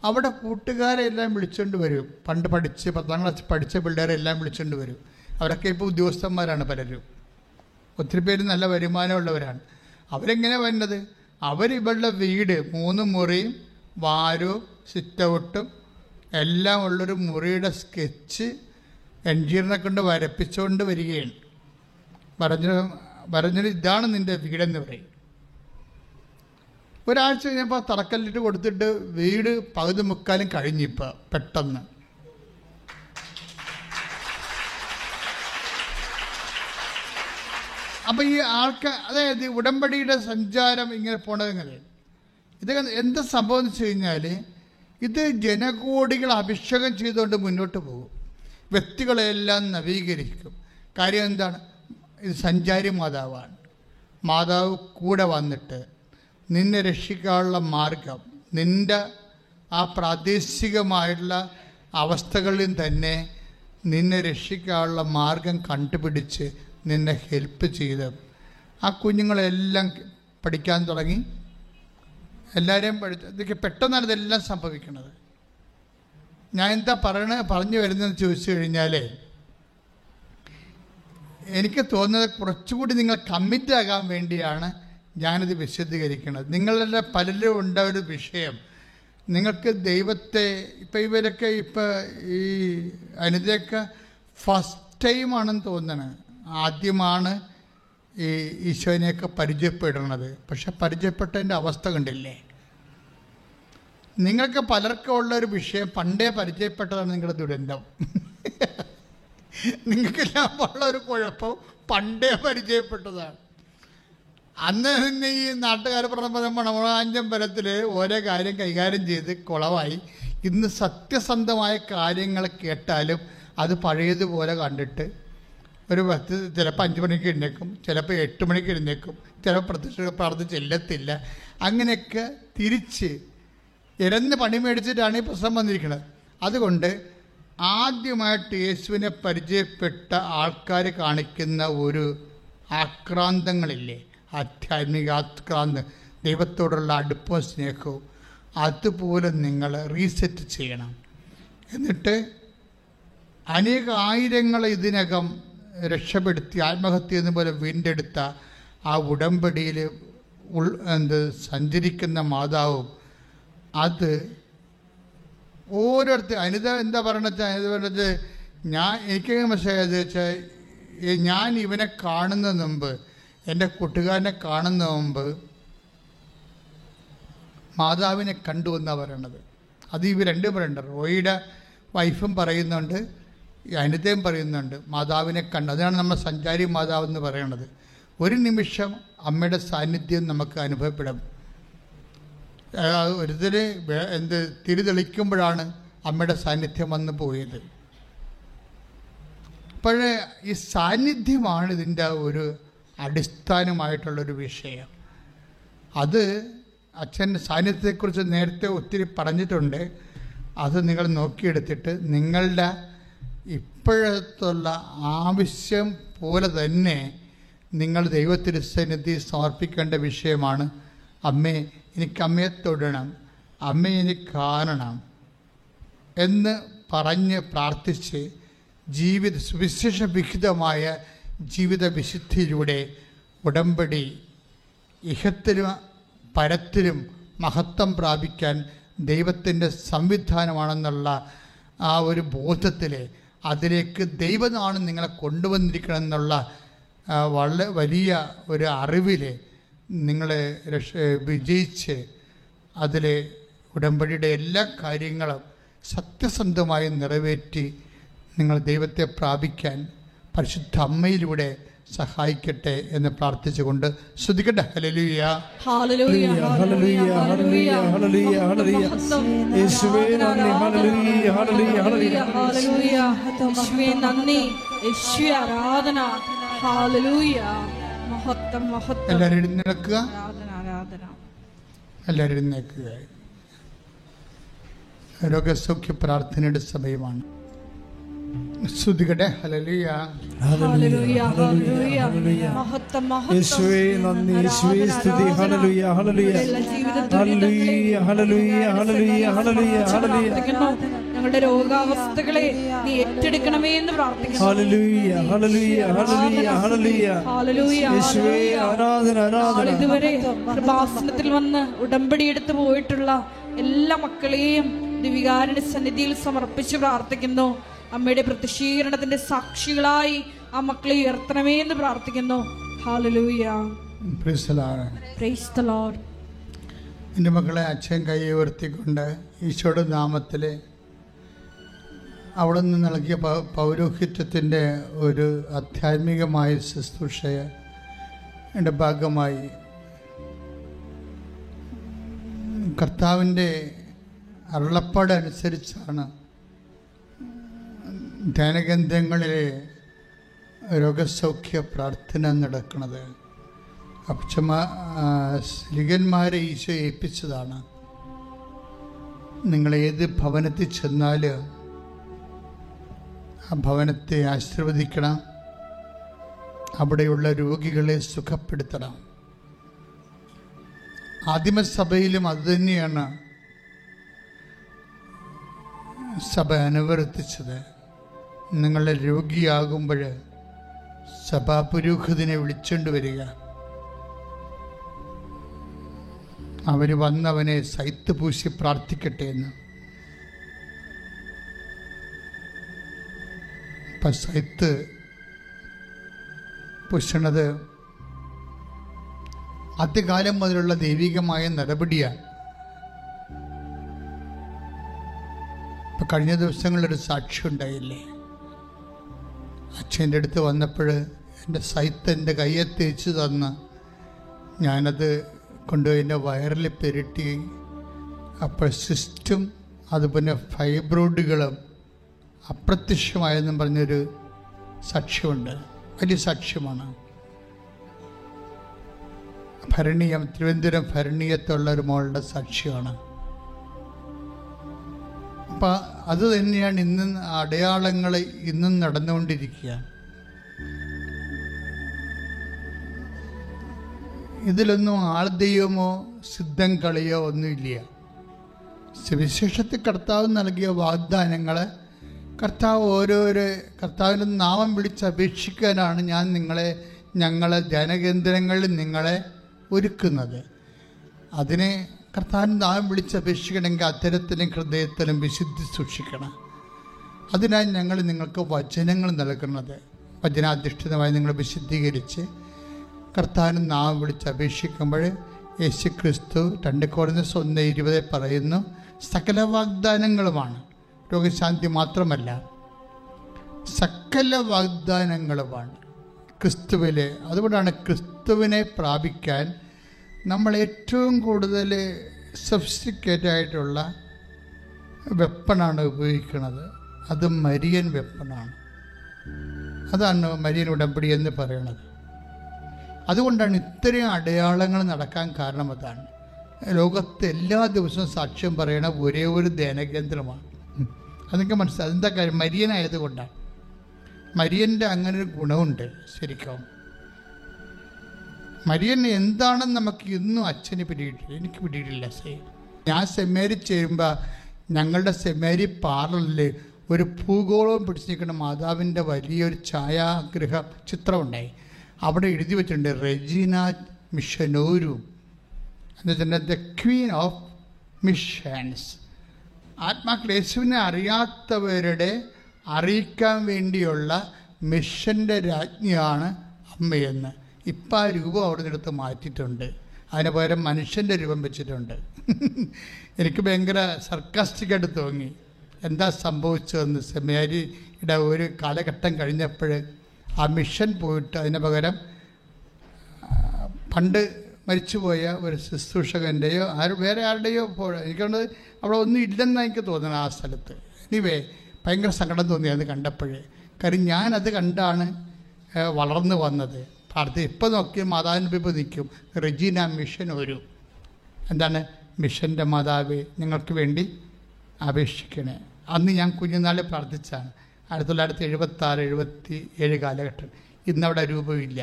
അവിടെ കൂട്ടുകാരെ എല്ലാം വിളിച്ചുകൊണ്ട് വരും. പണ്ട് 10ാം ക്ലാസ് പഠിച്ച പിള്ളേരെ എല്ലാം വിളിച്ചുകൊണ്ട് വരും. അവരൊക്കെ ഇപ്പോൾ ഉദ്യോഗസ്ഥന്മാരാണ് പലരും. ഒത്തിരി പേര് നല്ല വരുമാനമുള്ളവരാണ്. അവരെങ്ങനെ വരുന്നത്? അവരിവളുടെ വീട് 3 മുറിയും വാരവും സിറ്റൗട്ടും എല്ലാം ഉള്ളൊരു മുറിയുടെ സ്കെച്ച് എൻജിനീയറിനെ കൊണ്ട് വരപ്പിച്ചുകൊണ്ട് വരികയാണ്. പറഞ്ഞൊരു ഇതാണ് നിൻ്റെ വീടെന്ന് പറയും. ഒരാഴ്ച കഴിഞ്ഞപ്പോൾ തറക്കല്ലിട്ട് കൊടുത്തിട്ട് വീട് പകുതി മുക്കാലും കഴിഞ്ഞിപ്പോൾ പെട്ടെന്ന്. അപ്പം ഈ അതായത് ഉടമ്പടിയുടെ സഞ്ചാരം ഇങ്ങനെ പോണതെങ്ങനെ ഇതൊക്കെ എന്താ സംഭവം എന്ന് വെച്ച് കഴിഞ്ഞാൽ ഇത് ജനകോടികൾ അഭിഷേകം ചെയ്തുകൊണ്ട് മുന്നോട്ട് പോകും. വ്യക്തികളെല്ലാം നവീകരിക്കും. കാര്യം എന്താണ്? ഇത് സഞ്ചാരി മാതാവാണ്. മാതാവ് കൂടെ വന്നിട്ട് നിന്നെ രക്ഷിക്കാനുള്ള മാർഗം, നിൻ്റെ ആ പ്രാദേശികമായിട്ടുള്ള അവസ്ഥകളിൽ തന്നെ നിന്നെ രക്ഷിക്കാനുള്ള മാർഗം കണ്ടുപിടിച്ച് നിന്നെ ഹെൽപ്പ് ചെയ്ത് ആ കുഞ്ഞുങ്ങളെല്ലാം പഠിക്കാൻ തുടങ്ങി. എല്ലാവരെയും ഇതൊക്കെ പെട്ടെന്നാണ് ഇതെല്ലാം സംഭവിക്കുന്നത്. ഞാൻ എന്താ പറഞ്ഞു വരുന്നതെന്ന് ചോദിച്ചു കഴിഞ്ഞാൽ എനിക്ക് തോന്നുന്നത് കുറച്ചുകൂടി നിങ്ങൾ കമ്മിറ്റ് ആകാൻ വേണ്ടിയാണ് ഞാനിത് വിശദീകരിക്കുന്നത്. നിങ്ങളുടെ പലരും ഉണ്ട ഒരു വിഷയം, നിങ്ങൾക്ക് ദൈവത്തെ ഇവരൊക്കെ ഈ അനിതയൊക്കെ ഫസ്റ്റ് ടൈമാണെന്ന് തോന്നണത്. ആദ്യമാണ് ഈ ഈശോനെയൊക്കെ പരിചയപ്പെടുന്നത്. പക്ഷെ പരിചയപ്പെട്ടതിൻ്റെ അവസ്ഥ കണ്ടില്ലേ? നിങ്ങൾക്ക് പലർക്കും ഉള്ളൊരു വിഷയം പണ്ടേ പരിചയപ്പെട്ടതാണ് നിങ്ങളുടെ ദുരന്തം. നിങ്ങൾക്കെല്ലാം ഉള്ളൊരു കുഴപ്പം പണ്ടേ പരിചയപ്പെട്ടതാണ്. അന്ന് തന്നെ ഈ നാട്ടുകാർ പറഞ്ഞപ്പോൾ മണവാഞ്ചമ്പലത്തിൽ ഓരോ കാര്യം കൈകാര്യം ചെയ്ത് കുളമായി. ഇന്ന് സത്യസന്ധമായ കാര്യങ്ങൾ കേട്ടാലും അത് പഴയതുപോലെ കണ്ടിട്ട് ഒരു ചിലപ്പോൾ 5 മണിക്ക് എഴുന്നേക്കും, ചിലപ്പോൾ 8 മണിക്ക് എഴുന്നേക്കും, ചിലപ്പോൾ പ്രത്യക്ഷ പ്രാർത്ഥന ചെല്ലത്തില്ല. അങ്ങനെയൊക്കെ തിരിച്ച് ഇരന്ന് പണി മേടിച്ചിട്ടാണ് ഈ പ്രശ്നം വന്നിരിക്കുന്നത്. അതുകൊണ്ട് ആദ്യമായിട്ട് യേശുവിനെ പരിചയപ്പെട്ട ആൾക്കാർ കാണിക്കുന്ന ഒരു ആക്രാന്തങ്ങളില്ലേ, ആധ്യാത്മിക ആക്രാന്തം, ദൈവത്തോടുള്ള അടുപ്പവും സ്നേഹവും, അതുപോലെ നിങ്ങൾ റീസെറ്റ് ചെയ്യണം. എന്നിട്ട് ആയിരങ്ങൾ ഇതിനകം രക്ഷപ്പെടുത്തി ആത്മഹത്യ എന്നപോലെ വീണ്ടെടുത്ത ആ ഉടമ്പടിയിൽ സഞ്ചരിക്കുന്ന മാതാവും അത് ഓരോരുത്തർ അനിത എന്താ പറയണത്? അനിത പറഞ്ഞത് എനിക്ക് മനസ്സിലായത് വെച്ചാൽ ഞാൻ ഇവനെ കാണുന്നതിന് മുമ്പ്, എൻ്റെ കൂട്ടുകാരനെ കാണുന്നതിന് മുമ്പ് മാതാവിനെ കണ്ടു എന്നാണ് പറയണത്. അത് ഇവർ രണ്ടും പറയുന്നുണ്ട്. റോയിയുടെ വൈഫും പറയുന്നുണ്ട്, അനിതയും പറയുന്നുണ്ട് മാതാവിനെ കണ്ടു. അതാണ് നമ്മൾ സഞ്ചാരി മാതാവ് എന്ന് പറയണത്. ഒരു നിമിഷം അമ്മയുടെ സാന്നിധ്യം നമുക്ക് അനുഭവപ്പെടും. ഒരുത്തര് തിരി തെളിക്കുമ്പോഴാണ് അമ്മയുടെ സാന്നിധ്യം വന്നു പോയത്. അപ്പോഴേ ഈ സാന്നിധ്യമാണ് ഇതിൻ്റെ ഒരു അടിസ്ഥാനമായിട്ടുള്ളൊരു വിഷയം. അത് അച്ഛൻ്റെ സാന്നിധ്യത്തെക്കുറിച്ച് നേരത്തെ ഒത്തിരി പറഞ്ഞിട്ടുണ്ട്. അത് നിങ്ങൾ നോക്കിയെടുത്തിട്ട് നിങ്ങളുടെ ഇപ്പോഴത്തുള്ള ആവശ്യം പോലെ തന്നെ നിങ്ങൾ ദൈവത്തിരുസന്നിധി സമർപ്പിക്കേണ്ട വിഷയമാണ്. അമ്മേ, എനിക്ക് അമ്മയെ തൊടണം, അമ്മയെ എനിക്ക് കാണണം എന്ന് പറഞ്ഞ് പ്രാർത്ഥിച്ച് സുവിശേഷ വിഹിതമായ ജീവിത വിശുദ്ധിയിലൂടെ ഉടമ്പടി ഇഹത്തിലും പരത്തിലും മഹത്വം പ്രാപിക്കാൻ ദൈവത്തിൻ്റെ സംവിധാനമാണെന്നുള്ള ആ ഒരു ബോധത്തിൽ അതിലേക്ക് ദൈവമാണ് നിങ്ങളെ കൊണ്ടുവന്നിരിക്കണം എന്നുള്ള വളരെ വലിയ ഒരു അറിവിൽ നിങ്ങൾ വിജയിച്ച് അതിൽ ഉടമ്പടിയുടെ എല്ലാ കാര്യങ്ങളും സത്യസന്ധമായി നിറവേറ്റി നിങ്ങൾ ദൈവത്തെ പ്രാപിക്കാൻ പരിശുദ്ധ അമ്മയിലൂടെ സഹായിക്കട്ടെ എന്ന് പ്രാർത്ഥിച്ചുകൊണ്ട് സ്തുതിക്കട്ടെ. ഹല്ലേലൂയ, ഹല്ലേലൂയ, ഹല്ലേലൂയ, ഹല്ലേലൂയ, ഹല്ലേലൂയ, ഹല്ലേലൂയ. യേശുവേ നന്ദി, ഹല്ലേലൂയ, ഹല്ലേലൂയ, ഹല്ലേലൂയ, ഹല്ലേലൂയ. യേശുവേ നന്ദി, യേശുവേ ആരാധന, ഹല്ലേലൂയ, മഹത്വം, മഹത്വം. എല്ലാവരും എഴുന്നേൽക്കുക, ആരാധന. എല്ലാവരും എഴുന്നേൽക്കുക. രോഗസൗഖ്യ പ്രാർത്ഥനയുടെ സമയമാണ്. സ്തുതിക്കട്ടെ. ഹല്ലേലൂയ. ഹല്ലേലൂയ, ഹല്ലേലൂയ. മഹത്വം, മഹത്വം. യേശുവേ നന്ദി, യേശുവേ സ്തുതി. ഹല്ലേലൂയ, ഹല്ലേലൂയ. ഹല്ലേലൂയ, ഹല്ലേലൂയ, ഹല്ലേലൂയ, ഹല്ലേലൂയ, ഹല്ലേലൂയ. ഞങ്ങളുടെ രോഗാവസ്ഥകളെ നീ ഏറ്റെടുക്കണമേ എന്ന് പ്രാർത്ഥിക്കുന്നു. ഹല്ലേലൂയ, ഹല്ലേലൂയ, ഹല്ലേലൂയ, ഹല്ലേലൂയ. ഹല്ലേലൂയ. യേശുവേ ആരാധന, ആരാധന. ഇതുവരെ കൃപാസനത്തിൽ വന്ന് ഉടമ്പടി എടുത്തു പോയിട്ടുള്ള എല്ലാ മക്കളെയും ദിവികാരുടെ സന്നിധിയിൽ സമർപ്പിച്ച് പ്രാർത്ഥിക്കുന്നു. അമ്മയുടെ പ്രത്യക്ഷീകരണത്തിന്റെ സാക്ഷികളായി ആ മക്കളെ ഉയർത്തണമേ എന്ന് പ്രാർത്ഥിക്കുന്നു. Hallelujah. Praise the Lord. Praise the Lord. എൻ്റെ മക്കളെ അച്ഛൻ കൈ ഉയർത്തിക്കൊണ്ട് ഈശോയുടെ നാമത്തിൽ അവിടെ നിന്ന് നൽകിയ പൗരോഹിത്യത്തിൻ്റെ ഒരു ആധ്യാത്മികമായ ശുശ്രൂഷയുടെ ഭാഗമായി കർത്താവിൻ്റെ അരുളപ്പാടനുസരിച്ചാണ് ധ്യാനകേന്ദ്രങ്ങളിലെ രോഗസൗഖ്യ പ്രാർത്ഥന നടക്കുന്നത്. സ്ലിഹന്മാരെ ഈശോ ഏൽപ്പിച്ചതാണ്. നിങ്ങൾ ഏത് ഭവനത്തിൽ ചെന്നാൽ ആ ഭവനത്തെ ആശീർവദിക്കണം, അവിടെയുള്ള രോഗികളെ സുഖപ്പെടുത്തണം. ആദിമസഭയിലും അതുതന്നെയാണ് സഭ അനുവർത്തിച്ചത്. നിങ്ങളുടെ രോഗിയാകുമ്പോൾ സഭാപുരോഹിതനെ വിളിച്ചുകൊണ്ട് വരിക. അവർ വന്നവനെ സൈത്ത് പൂശി പ്രാർത്ഥിക്കട്ടെ എന്ന്. ഇപ്പം സൈത്ത് പൂശണത് ആദ്യകാലം മുതലുള്ള ദൈവികമായ നടപടിയാണ്. ഇപ്പം കഴിഞ്ഞ ദിവസങ്ങളിലൊരു സാക്ഷി ഉണ്ടായില്ലേ? അച്ഛൻ്റെ അടുത്ത് വന്നപ്പോൾ എൻ്റെ സൈത്ത് എൻ്റെ കയ്യെ തേച്ച് തന്ന് ഞാനത് കൊണ്ടുപോയി എൻ്റെ വയറിൽ പെരട്ടി. അപ്പോൾ സിസ്റ്റും അതുപോലെ ഫൈബ്രോയിഡുകളും അപ്രത്യക്ഷമായെന്നും പറഞ്ഞൊരു സാക്ഷ്യമുണ്ട്. വലിയ സാക്ഷ്യമാണ്. ഭരണീയം, തിരുവനന്തപുരം ഭരണീയത്തുള്ള ഒരു മോളുടെ സാക്ഷ്യമാണ്. അപ്പം അത് തന്നെയാണ് ഇന്നും അടയാളങ്ങൾ ഇന്നും നടന്നുകൊണ്ടിരിക്കുക. ഇതിലൊന്നും ആൾദൈവമോ സിദ്ധം കളിയോ ഒന്നുമില്ല. സുവിശേഷത്തിൽ കർത്താവ് നൽകിയ വാഗ്ദാനങ്ങൾ കർത്താവിൻ്റെ നാമം വിളിച്ച് അപേക്ഷിക്കാനാണ് ഞങ്ങളെ ധ്യാനകേന്ദ്രങ്ങളിൽ നിങ്ങളെ ഒരുക്കുന്നത്. അതിനെ കർത്താവിൻ്റെ നാമം വിളിച്ച് അപേക്ഷിക്കണമെങ്കിൽ അത്തരത്തിലും ഹൃദയത്തിലും വിശുദ്ധി സൂക്ഷിക്കണം. അതിനായി ഞങ്ങൾ നിങ്ങൾക്ക് വചനങ്ങൾ നൽകുന്നത്. വചനാധിഷ്ഠിതമായി നിങ്ങൾ വിശുദ്ധീകരിച്ച് കർത്താവിന് നാമം വിളിച്ച് അപേക്ഷിക്കുമ്പോൾ യേശു ക്രിസ്തു 2 കൊരിന്ത്യർ 1:20 പറയുന്നു, സകല വാഗ്ദാനങ്ങളുമാണ്, രോഗശാന്തി മാത്രമല്ല, സകല വാഗ്ദാനങ്ങളുമാണ് ക്രിസ്തുവിൽ. അതുകൊണ്ടാണ് ക്രിസ്തുവിനെ പ്രാപിക്കാൻ നമ്മൾ ഏറ്റവും കൂടുതൽ സഫിസ്റ്റിക്കേറ്റഡ് ആയിട്ടുള്ള വെപ്പണാണ് ഉപയോഗിക്കുന്നത്. അത് മരിയൻ വെപ്പണാണ്. അതാണ് മരിയൻ ഉടമ്പടി എന്ന് പറയുന്നത്. അതുകൊണ്ടാണ് ഇത്രയും അടയാളങ്ങൾ നടക്കാൻ കാരണം. അതാണ് ലോകത്ത് എല്ലാ ദിവസവും സാക്ഷ്യം പറയണ ഒരേ ഒരു ധ്യാനകേന്ദ്രമാണ്. അതൊക്കെ മനസ്സിലായി. അതെന്താ കാര്യം? മരിയനായതുകൊണ്ടാണ്. മരിയൻ്റെ അങ്ങനൊരു ഗുണമുണ്ട്. ശരിക്കും മരിയൻ എന്താണെന്ന് നമുക്ക് ഇന്നും അച്ഛന് പിടിയിട്ടില്ല, എനിക്ക് പിടിയിട്ടില്ല. ഞാൻ സെമിനാരി ചേരുമ്പോൾ ഞങ്ങളുടെ സെമിനാരി പാർലറിൽ ഒരു ഭൂഗോളവും പിടിച്ച് നിൽക്കുന്ന മാതാവിൻ്റെ വലിയൊരു ഛായാഗ്രഹ ചിത്രമുണ്ടായി. അവിടെ എഴുതി വെച്ചിട്ടുണ്ട് റെജീന മിഷനോരും എന്ന് വെച്ചിട്ടുണ്ടെങ്കിൽ ദ ക്വീൻ ഓഫ് മിഷൻസ്. ആത്മാക്കൾ യേശുവിനെ അറിയാത്തവരുടെ അറിയിക്കാൻ വേണ്ടിയുള്ള മിഷൻ്റെ രാജ്ഞിയാണ് അമ്മയെന്ന്. ഇപ്പം ആ രൂപം അവിടെ നിന്നെടുത്ത് മാറ്റിയിട്ടുണ്ട്. അതിന് പകരം മനുഷ്യൻ്റെ രൂപം വെച്ചിട്ടുണ്ട്. എനിക്ക് ഭയങ്കര സർക്കാസ്റ്റിക്കായിട്ട് തോന്നി. എന്താ സംഭവിച്ചതെന്ന്. സെമിനാരിയുടെ ഒരു കാലഘട്ടം കഴിഞ്ഞപ്പോൾ ആ മിഷൻ പോയിട്ട് അതിന് പകരം പണ്ട് മരിച്ചുപോയ ഒരു ശുശ്രൂഷകൻ്റെയോ വേറെ ആരുടെയോ എനിക്കുള്ളത് അവിടെ ഒന്നും ഇല്ലെന്നാണ് എനിക്ക് തോന്നുന്നത് ആ സ്ഥലത്ത്. എനിവേ ഭയങ്കര സങ്കടം തോന്നി അത് കണ്ടപ്പോഴേ. കാര്യം ഞാനത് കണ്ടാണ് വളർന്നു വന്നത്. ഇപ്പം നോക്കിയ മാതാവിൻ്റെ ഇപ്പോൾ നിൽക്കും റെജീന മിഷൻ ഒരു എന്താണ് മിഷൻ്റെ മാതാവ് ഞങ്ങൾക്ക് വേണ്ടി അപേക്ഷിക്കണേ. അന്ന് ഞാൻ കുഞ്ഞുനാളിൽ പ്രാർത്ഥിച്ചാണ്. 1976-77 കാലഘട്ടം. ഇന്നവിടെ രൂപമില്ല.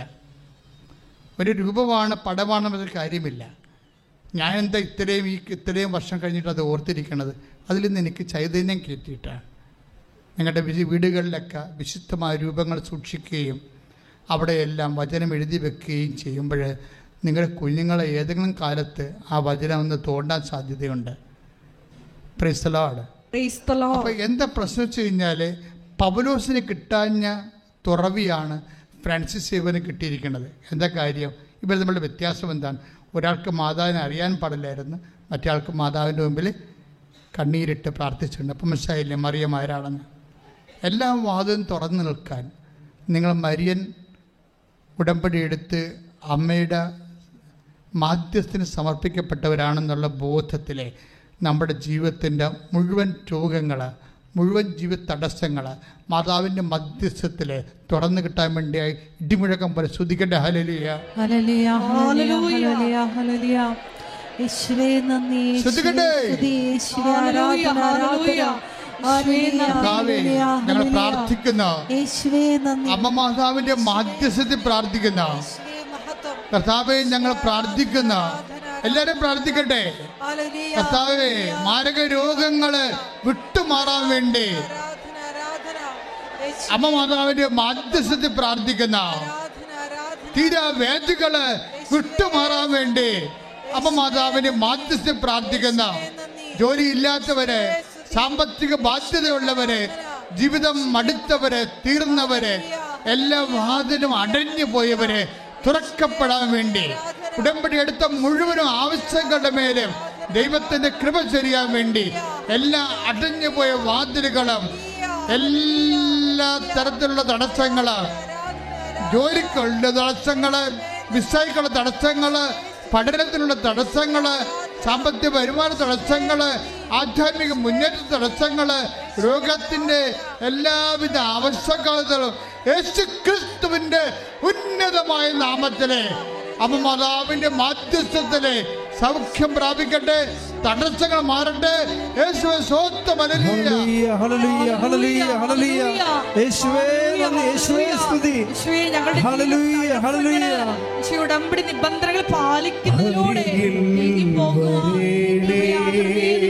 ഒരു രൂപമാണ്, പടമാണെന്നൊരു കാര്യമില്ല. ഞാൻ എന്താ ഇത്രയും വർഷം കഴിഞ്ഞിട്ട് അത് ഓർത്തിരിക്കണത്? അതിൽ നിന്ന് എനിക്ക് ചൈതന്യം കയറ്റിയിട്ടാണ്. നിങ്ങളുടെ വീടുകളിലൊക്കെ വിശുദ്ധമായ രൂപങ്ങൾ സൂക്ഷിക്കുകയും അവിടെയെല്ലാം വചനം എഴുതി വെക്കുകയും ചെയ്യുമ്പോൾ നിങ്ങളുടെ കുഞ്ഞുങ്ങളെ ഏതെങ്കിലും കാലത്ത് ആ വചനം ഒന്ന് തോണ്ടാൻ സാധ്യതയുണ്ട്. Praise the Lord. അപ്പോൾ എന്താ പ്രശ്നം വെച്ച് കഴിഞ്ഞാൽ, പൗലോസിന് കിട്ടാഞ്ഞ തുറവിയാണ് ഫ്രാൻസിസ് സേവന് കിട്ടിയിരിക്കുന്നത്. എന്താ കാര്യം? ഇവർ തമ്മിലുള്ള വ്യത്യാസം എന്താണ്? ഒരാൾക്ക് മാതാവിനെ അറിയാൻ പാടില്ലായിരുന്നു, മറ്റേ ആൾക്ക് മാതാവിൻ്റെ മുമ്പിൽ കണ്ണീരിട്ട് പ്രാർത്ഥിച്ചിട്ടുണ്ട്. അപ്പം മനസ്സിലായില്ലേ മറിയം ആരാണെന്ന്? എല്ലാ വാതിലും തുറന്നു നിൽക്കാൻ നിങ്ങൾ മരിയൻ ഉടമ്പടി എടുത്ത് അമ്മയുടെ മാധ്യസ്ഥന് സമർപ്പിക്കപ്പെട്ടവരാണെന്നുള്ള ബോധത്തിൽ നമ്മുടെ ജീവിതത്തിൻ്റെ മുഴുവൻ രോഗങ്ങൾ, മുഴുവൻ ജീവിത തടസ്സങ്ങൾ മാതാവിൻ്റെ മധ്യസ്ഥത്തിൽ തുറന്നു കിട്ടാൻ വേണ്ടിയായി ഇടിമുഴക്കം പോലെ സ്തുതിക്കട്ടെ. ഹല്ലേലൂയ, ഹല്ലേലൂയ, ഹല്ലേലൂയ, ഹല്ലേലൂയ. യേശുവേ നന്ദി, സ്തുതിക്കട്ടെ. യേശുവേ ആരാധന, ആരാധന. കർത്താവേ, ഞങ്ങൾ പ്രാർത്ഥിക്കുന്ന യേശുവേ നന്ദി. അമ്മ മാതാവിൻ്റെ മാധ്യസ്ഥത്തിൽ പ്രാർത്ഥിക്കുന്ന കർത്താവേ, ഞങ്ങൾ പ്രാർത്ഥിക്കുന്ന എല്ലാവരും പ്രാർത്ഥിക്കട്ടെ. കർത്താവേ, മാരക രോഗങ്ങള് വിട്ടുമാറാൻ വേണ്ടി അമ്മ മാതാവിന്റെ മാധ്യസ്ഥത്തിൽ പ്രാർത്ഥിക്കുന്ന, തീരാവേദികള് വിട്ടുമാറാൻ വേണ്ടി അമ്മ മാതാവിന്റെ മാധ്യസ്ഥത്തിൽ പ്രാർത്ഥിക്കുന്ന, ജോലിയില്ലാത്തവര്, സാമ്പത്തിക ബാധ്യതയുള്ളവര്, ജീവിതം മടുത്തവര്, തീർന്നവര്, എല്ലാ വാതിലും അടഞ്ഞു പോയവര് തുറക്കപ്പെടാൻ വേണ്ടി, ഉടമ്പടി എടുത്ത മുഴുവനും ആവശ്യങ്ങളുടെ മേലും ദൈവത്തിന്റെ കൃപ ചെയ്യാൻ വേണ്ടി എല്ലാ അടഞ്ഞുപോയ വാതിലുകളും, എല്ലാ തരത്തിലുള്ള തടസ്സങ്ങള്, ജോലിക്കുള്ള തടസ്സങ്ങള്, വിസയ്ക്കുള്ള തടസ്സങ്ങള്, പഠനത്തിനുള്ള തടസ്സങ്ങള്, സാമ്പത്തിക വരുമാന തടസ്സങ്ങള്, ആധ്യാത്മിക മുന്നേറ്റ തടസ്സങ്ങള്, രോഗത്തിന്റെ എല്ലാവിധ ആവശ്യകതകളും യേശു ക്രിസ്തുവിന്റെ ഉന്നതമായ നാമത്തിലെ അമ്മ മാതാവിന്റെ മാധ്യസ്ഥത്തിലെ സൗഖ്യം പ്രാപിക്കട്ടെ, തടസ്സങ്ങൾ മാറട്ടെ. യേശുവേ സ്തോത്രം. ഹല്ലേലൂയ, ഹല്ലേലൂയ, ഹല്ലേലൂയ, ഹല്ലേലൂയ. യേശുവേ നന്ദി, യേശുവേ സ്തുതി. Hallelujah, hallelujah. ഉടമ്പടി നിബന്ധനകൾ പാലിക്കുന്നതിലൂടെ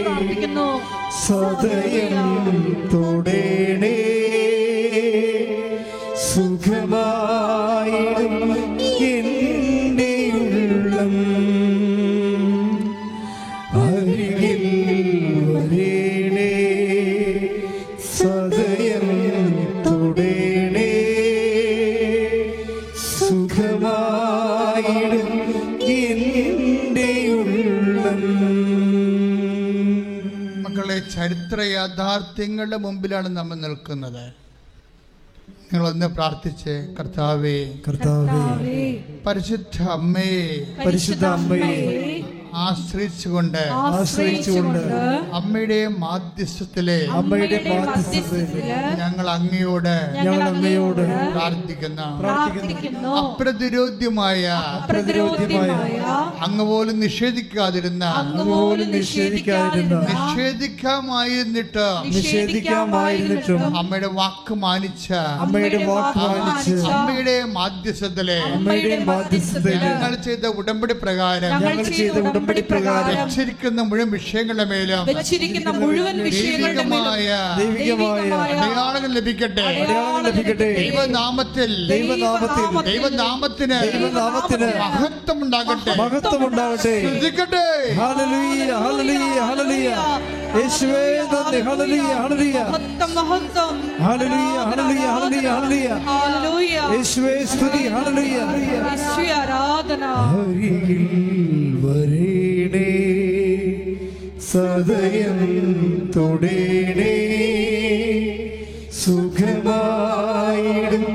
പ്രാർത്ഥിക്കുന്നു. സദയം തൊടേണേ, സുഖമായിടും എൻ്റെ ഉള്ളം, അരികിൽ വരേണേ, സദയം തൊടേണേ, സുഖമായിടും എൻ്റെ ഉള്ളം. മക്കളെ, ചരിത്ര യാഥാർത്ഥ്യങ്ങളുടെ മുമ്പിലാണ് നമ്മൾ നിൽക്കുന്നത്. നിങ്ങളൊന്ന് പ്രാർത്ഥിച്ച്, കർത്താവേ, കർത്താവേ, പരിശുദ്ധ അമ്മേ, പരിശുദ്ധ അമ്മയെ ആശ്രയിച്ചുകൊണ്ട് അമ്മയുടെ മാധ്യസ്ഥത്തിലെ ഞങ്ങൾ അങ്ങയോട് പ്രാർത്ഥിക്കുന്ന അപ്രതിരോധ്യമായ അങ്ങ് പോലും നിഷേധിക്കാതിരുന്ന നിഷേധിക്കാമായിരുന്നിട്ടും അമ്മയുടെ വാക്ക് മാനിച്ച അമ്മയുടെ മാധ്യസ്ഥത്തിലെ ഞങ്ങൾ ചെയ്ത ഉടമ്പടി പ്രകാരം വെച്ചിരിക്കുന്ന മുഴുവൻ വിഷയങ്ങളുടെ മേലും ദൈവികമായ അടയാളങ്ങൾ ലഭിക്കട്ടെ. ദൈവനാമത്തിന് മഹത്വം ഉണ്ടാകട്ടെ. ശ്രദ്ധിക്കട്ടെ. ഹല്ലേലൂയ, ഹല്ലേലൂയ, ഹല്ലേലൂയ. യേശുവേ നന്ദി. ഹല്ലേലൂയ, ഹല്ലേലൂയ, ഹല്ലേലൂയ, ഹല്ലേലൂയ, ഹല്ലേലൂയ, ഹല്ലേലൂയ. യേശുവേ സ്തുതി. ഹല്ലേലൂയ, ആരാധന. അരികിൽ വരേണേ, സദയം തൊടേണേ, സുഖമായിടും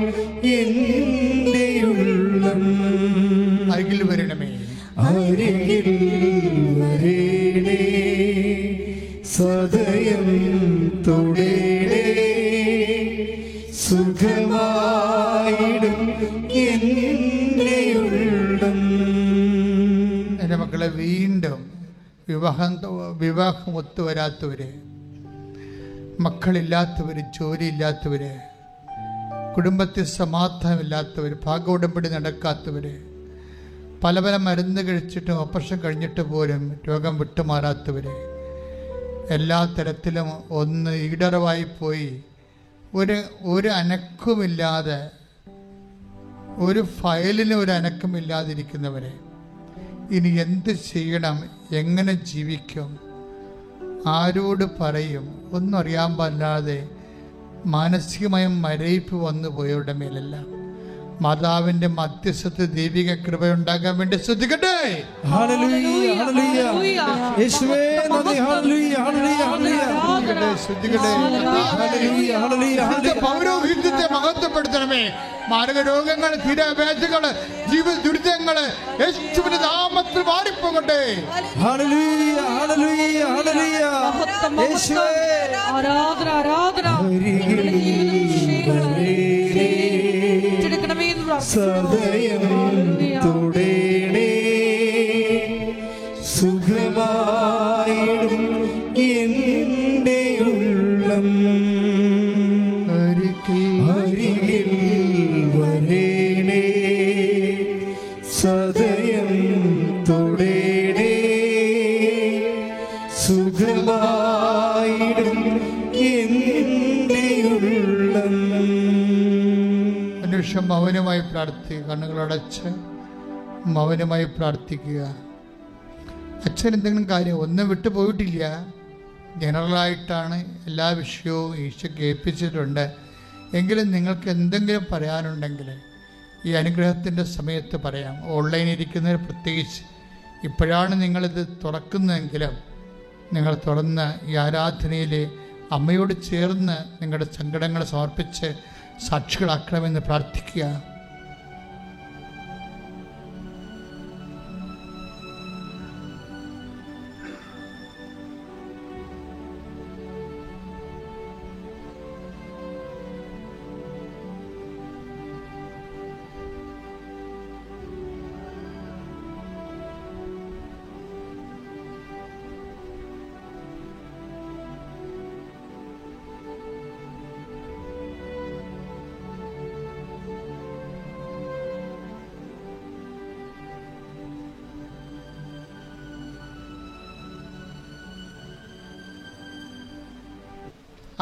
എൻ്റെ ഉള്ളം. അരികിൽ വരണമേ, അരികിൽ വരേണേ, സദയം തൊടേണേ, സുഖമായിടും എൻ്റെ ഉള്ളം. എൻ്റെ മക്കളെ, വീണ്ടും വിവാഹം ഒത്തുവരാത്തവര്, മക്കളില്ലാത്തവർ, ജോലിയില്ലാത്തവർ, കുടുംബത്തിൽ സമാധാനമില്ലാത്തവർ, ഭാഗോടമ്പടി നടക്കാത്തവർ, പല പല മരുന്ന് കഴിച്ചിട്ടും ഓപ്പറേഷൻ കഴിഞ്ഞിട്ട് പോലും രോഗം വിട്ടുമാറാത്തവർ, എല്ലാ തരത്തിലും ഒന്ന് ഈടറവായി പോയി ഒരു അനക്കമില്ലാതെ, ഒരു ഫയലിന് ഒരു അനക്കമില്ലാതിരിക്കുന്നവരെ ഇനി എന്ത് ചെയ്യണം, എങ്ങനെ ജീവിക്കും, ആരോട് പറയും, ഒന്നും അറിയാൻ പാടില്ലാതെ മാനസികമായും മരയിപ്പ് വന്നു പോയവരുടെ മേലെല്ലാം മാതാവിന്റെ മധ്യസ്ഥ ദൈവിക കൃപയുണ്ടാകാൻ വേണ്ടി ശ്രദ്ധിക്കട്ടെ. പൗരോഹിത്യത്തെ മഹത്വപ്പെടുത്തണമേ. മാരകരോഗങ്ങൾ, തീരാവേദനകള്, ജീവിത ദുരിതങ്ങള് യേശുവിന്റെ നാമത്തിൽ മാറിപ്പോകട്ടെ. സദയം തുടേണേ സുഖമായിടും എൻ്റെ ഉള്ളം. അരികിൽ വരേണേ സദയം തുടേണേ സുഖമായിടും എൻ്റെ ഉള്ളം. നിമിഷം മൗനമായി പ്രാർത്ഥിക്കുക. കണ്ണുകളടച്ച് മൗനമായി പ്രാർത്ഥിക്കുക. അച്ഛൻ എന്തെങ്കിലും കാര്യം ഒന്നും വിട്ടു പോയിട്ടില്ല. ജനറലായിട്ടാണ് എല്ലാ വിഷയവും ഈശോയ്ക്ക് ഏൽപ്പിച്ചിട്ടുണ്ട്. എങ്കിലും നിങ്ങൾക്ക് എന്തെങ്കിലും പറയാനുണ്ടെങ്കിൽ ഈ അനുഗ്രഹത്തിൻ്റെ സമയത്ത് പറയാം. ഓൺലൈനിൽ ഇരിക്കുന്നവർ പ്രത്യേകിച്ച് ഇപ്പോഴാണ് നിങ്ങളിത് തുറക്കുന്നതെങ്കിലും നിങ്ങൾ തുറന്ന് ഈ ആരാധനയിൽ അമ്മയോട് ചേർന്ന് നിങ്ങളുടെ സങ്കടങ്ങൾ സമർപ്പിച്ച് സാക്ഷികളാക്കണമെന്ന് പ്രാർത്ഥിക്കുക.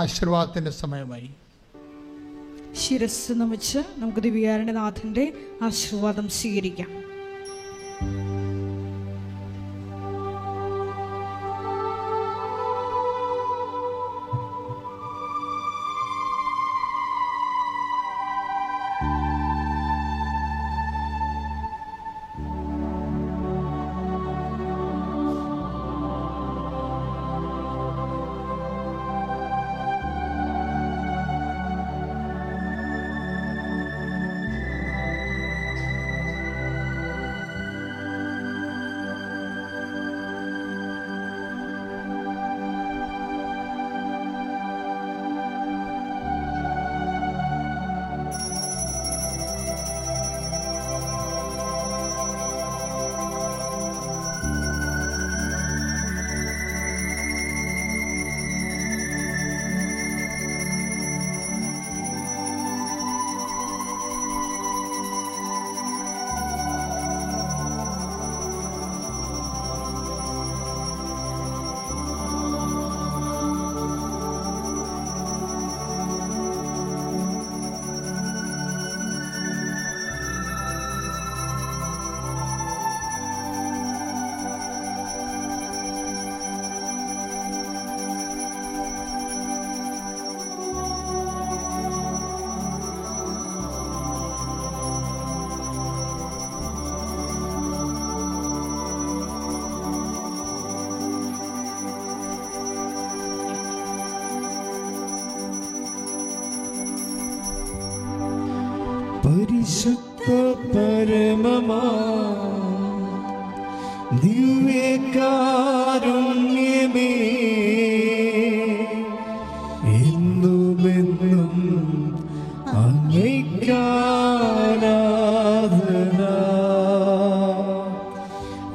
ആശീർവാദത്തിന്റെ സമയമായി. ശിരസ് നമിച്ച് നമുക്ക് ദിവ്യകാരുണ്യനാഥന്റെ ആശീർവാദം സ്വീകരിക്കാം. പരിശുദ്ധ പരമമാ ദിവ്യകാരുണ്യമേ, എന്നുമെന്നും അങ്ങേയ്ക്കാരാധന.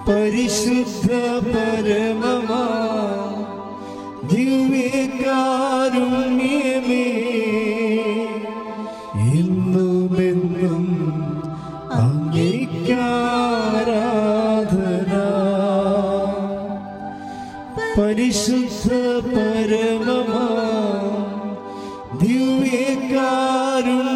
പരിശുദ്ധ പരമമാ ദിവ്യകാരുണ്യമേ, കാരുണ്യമേ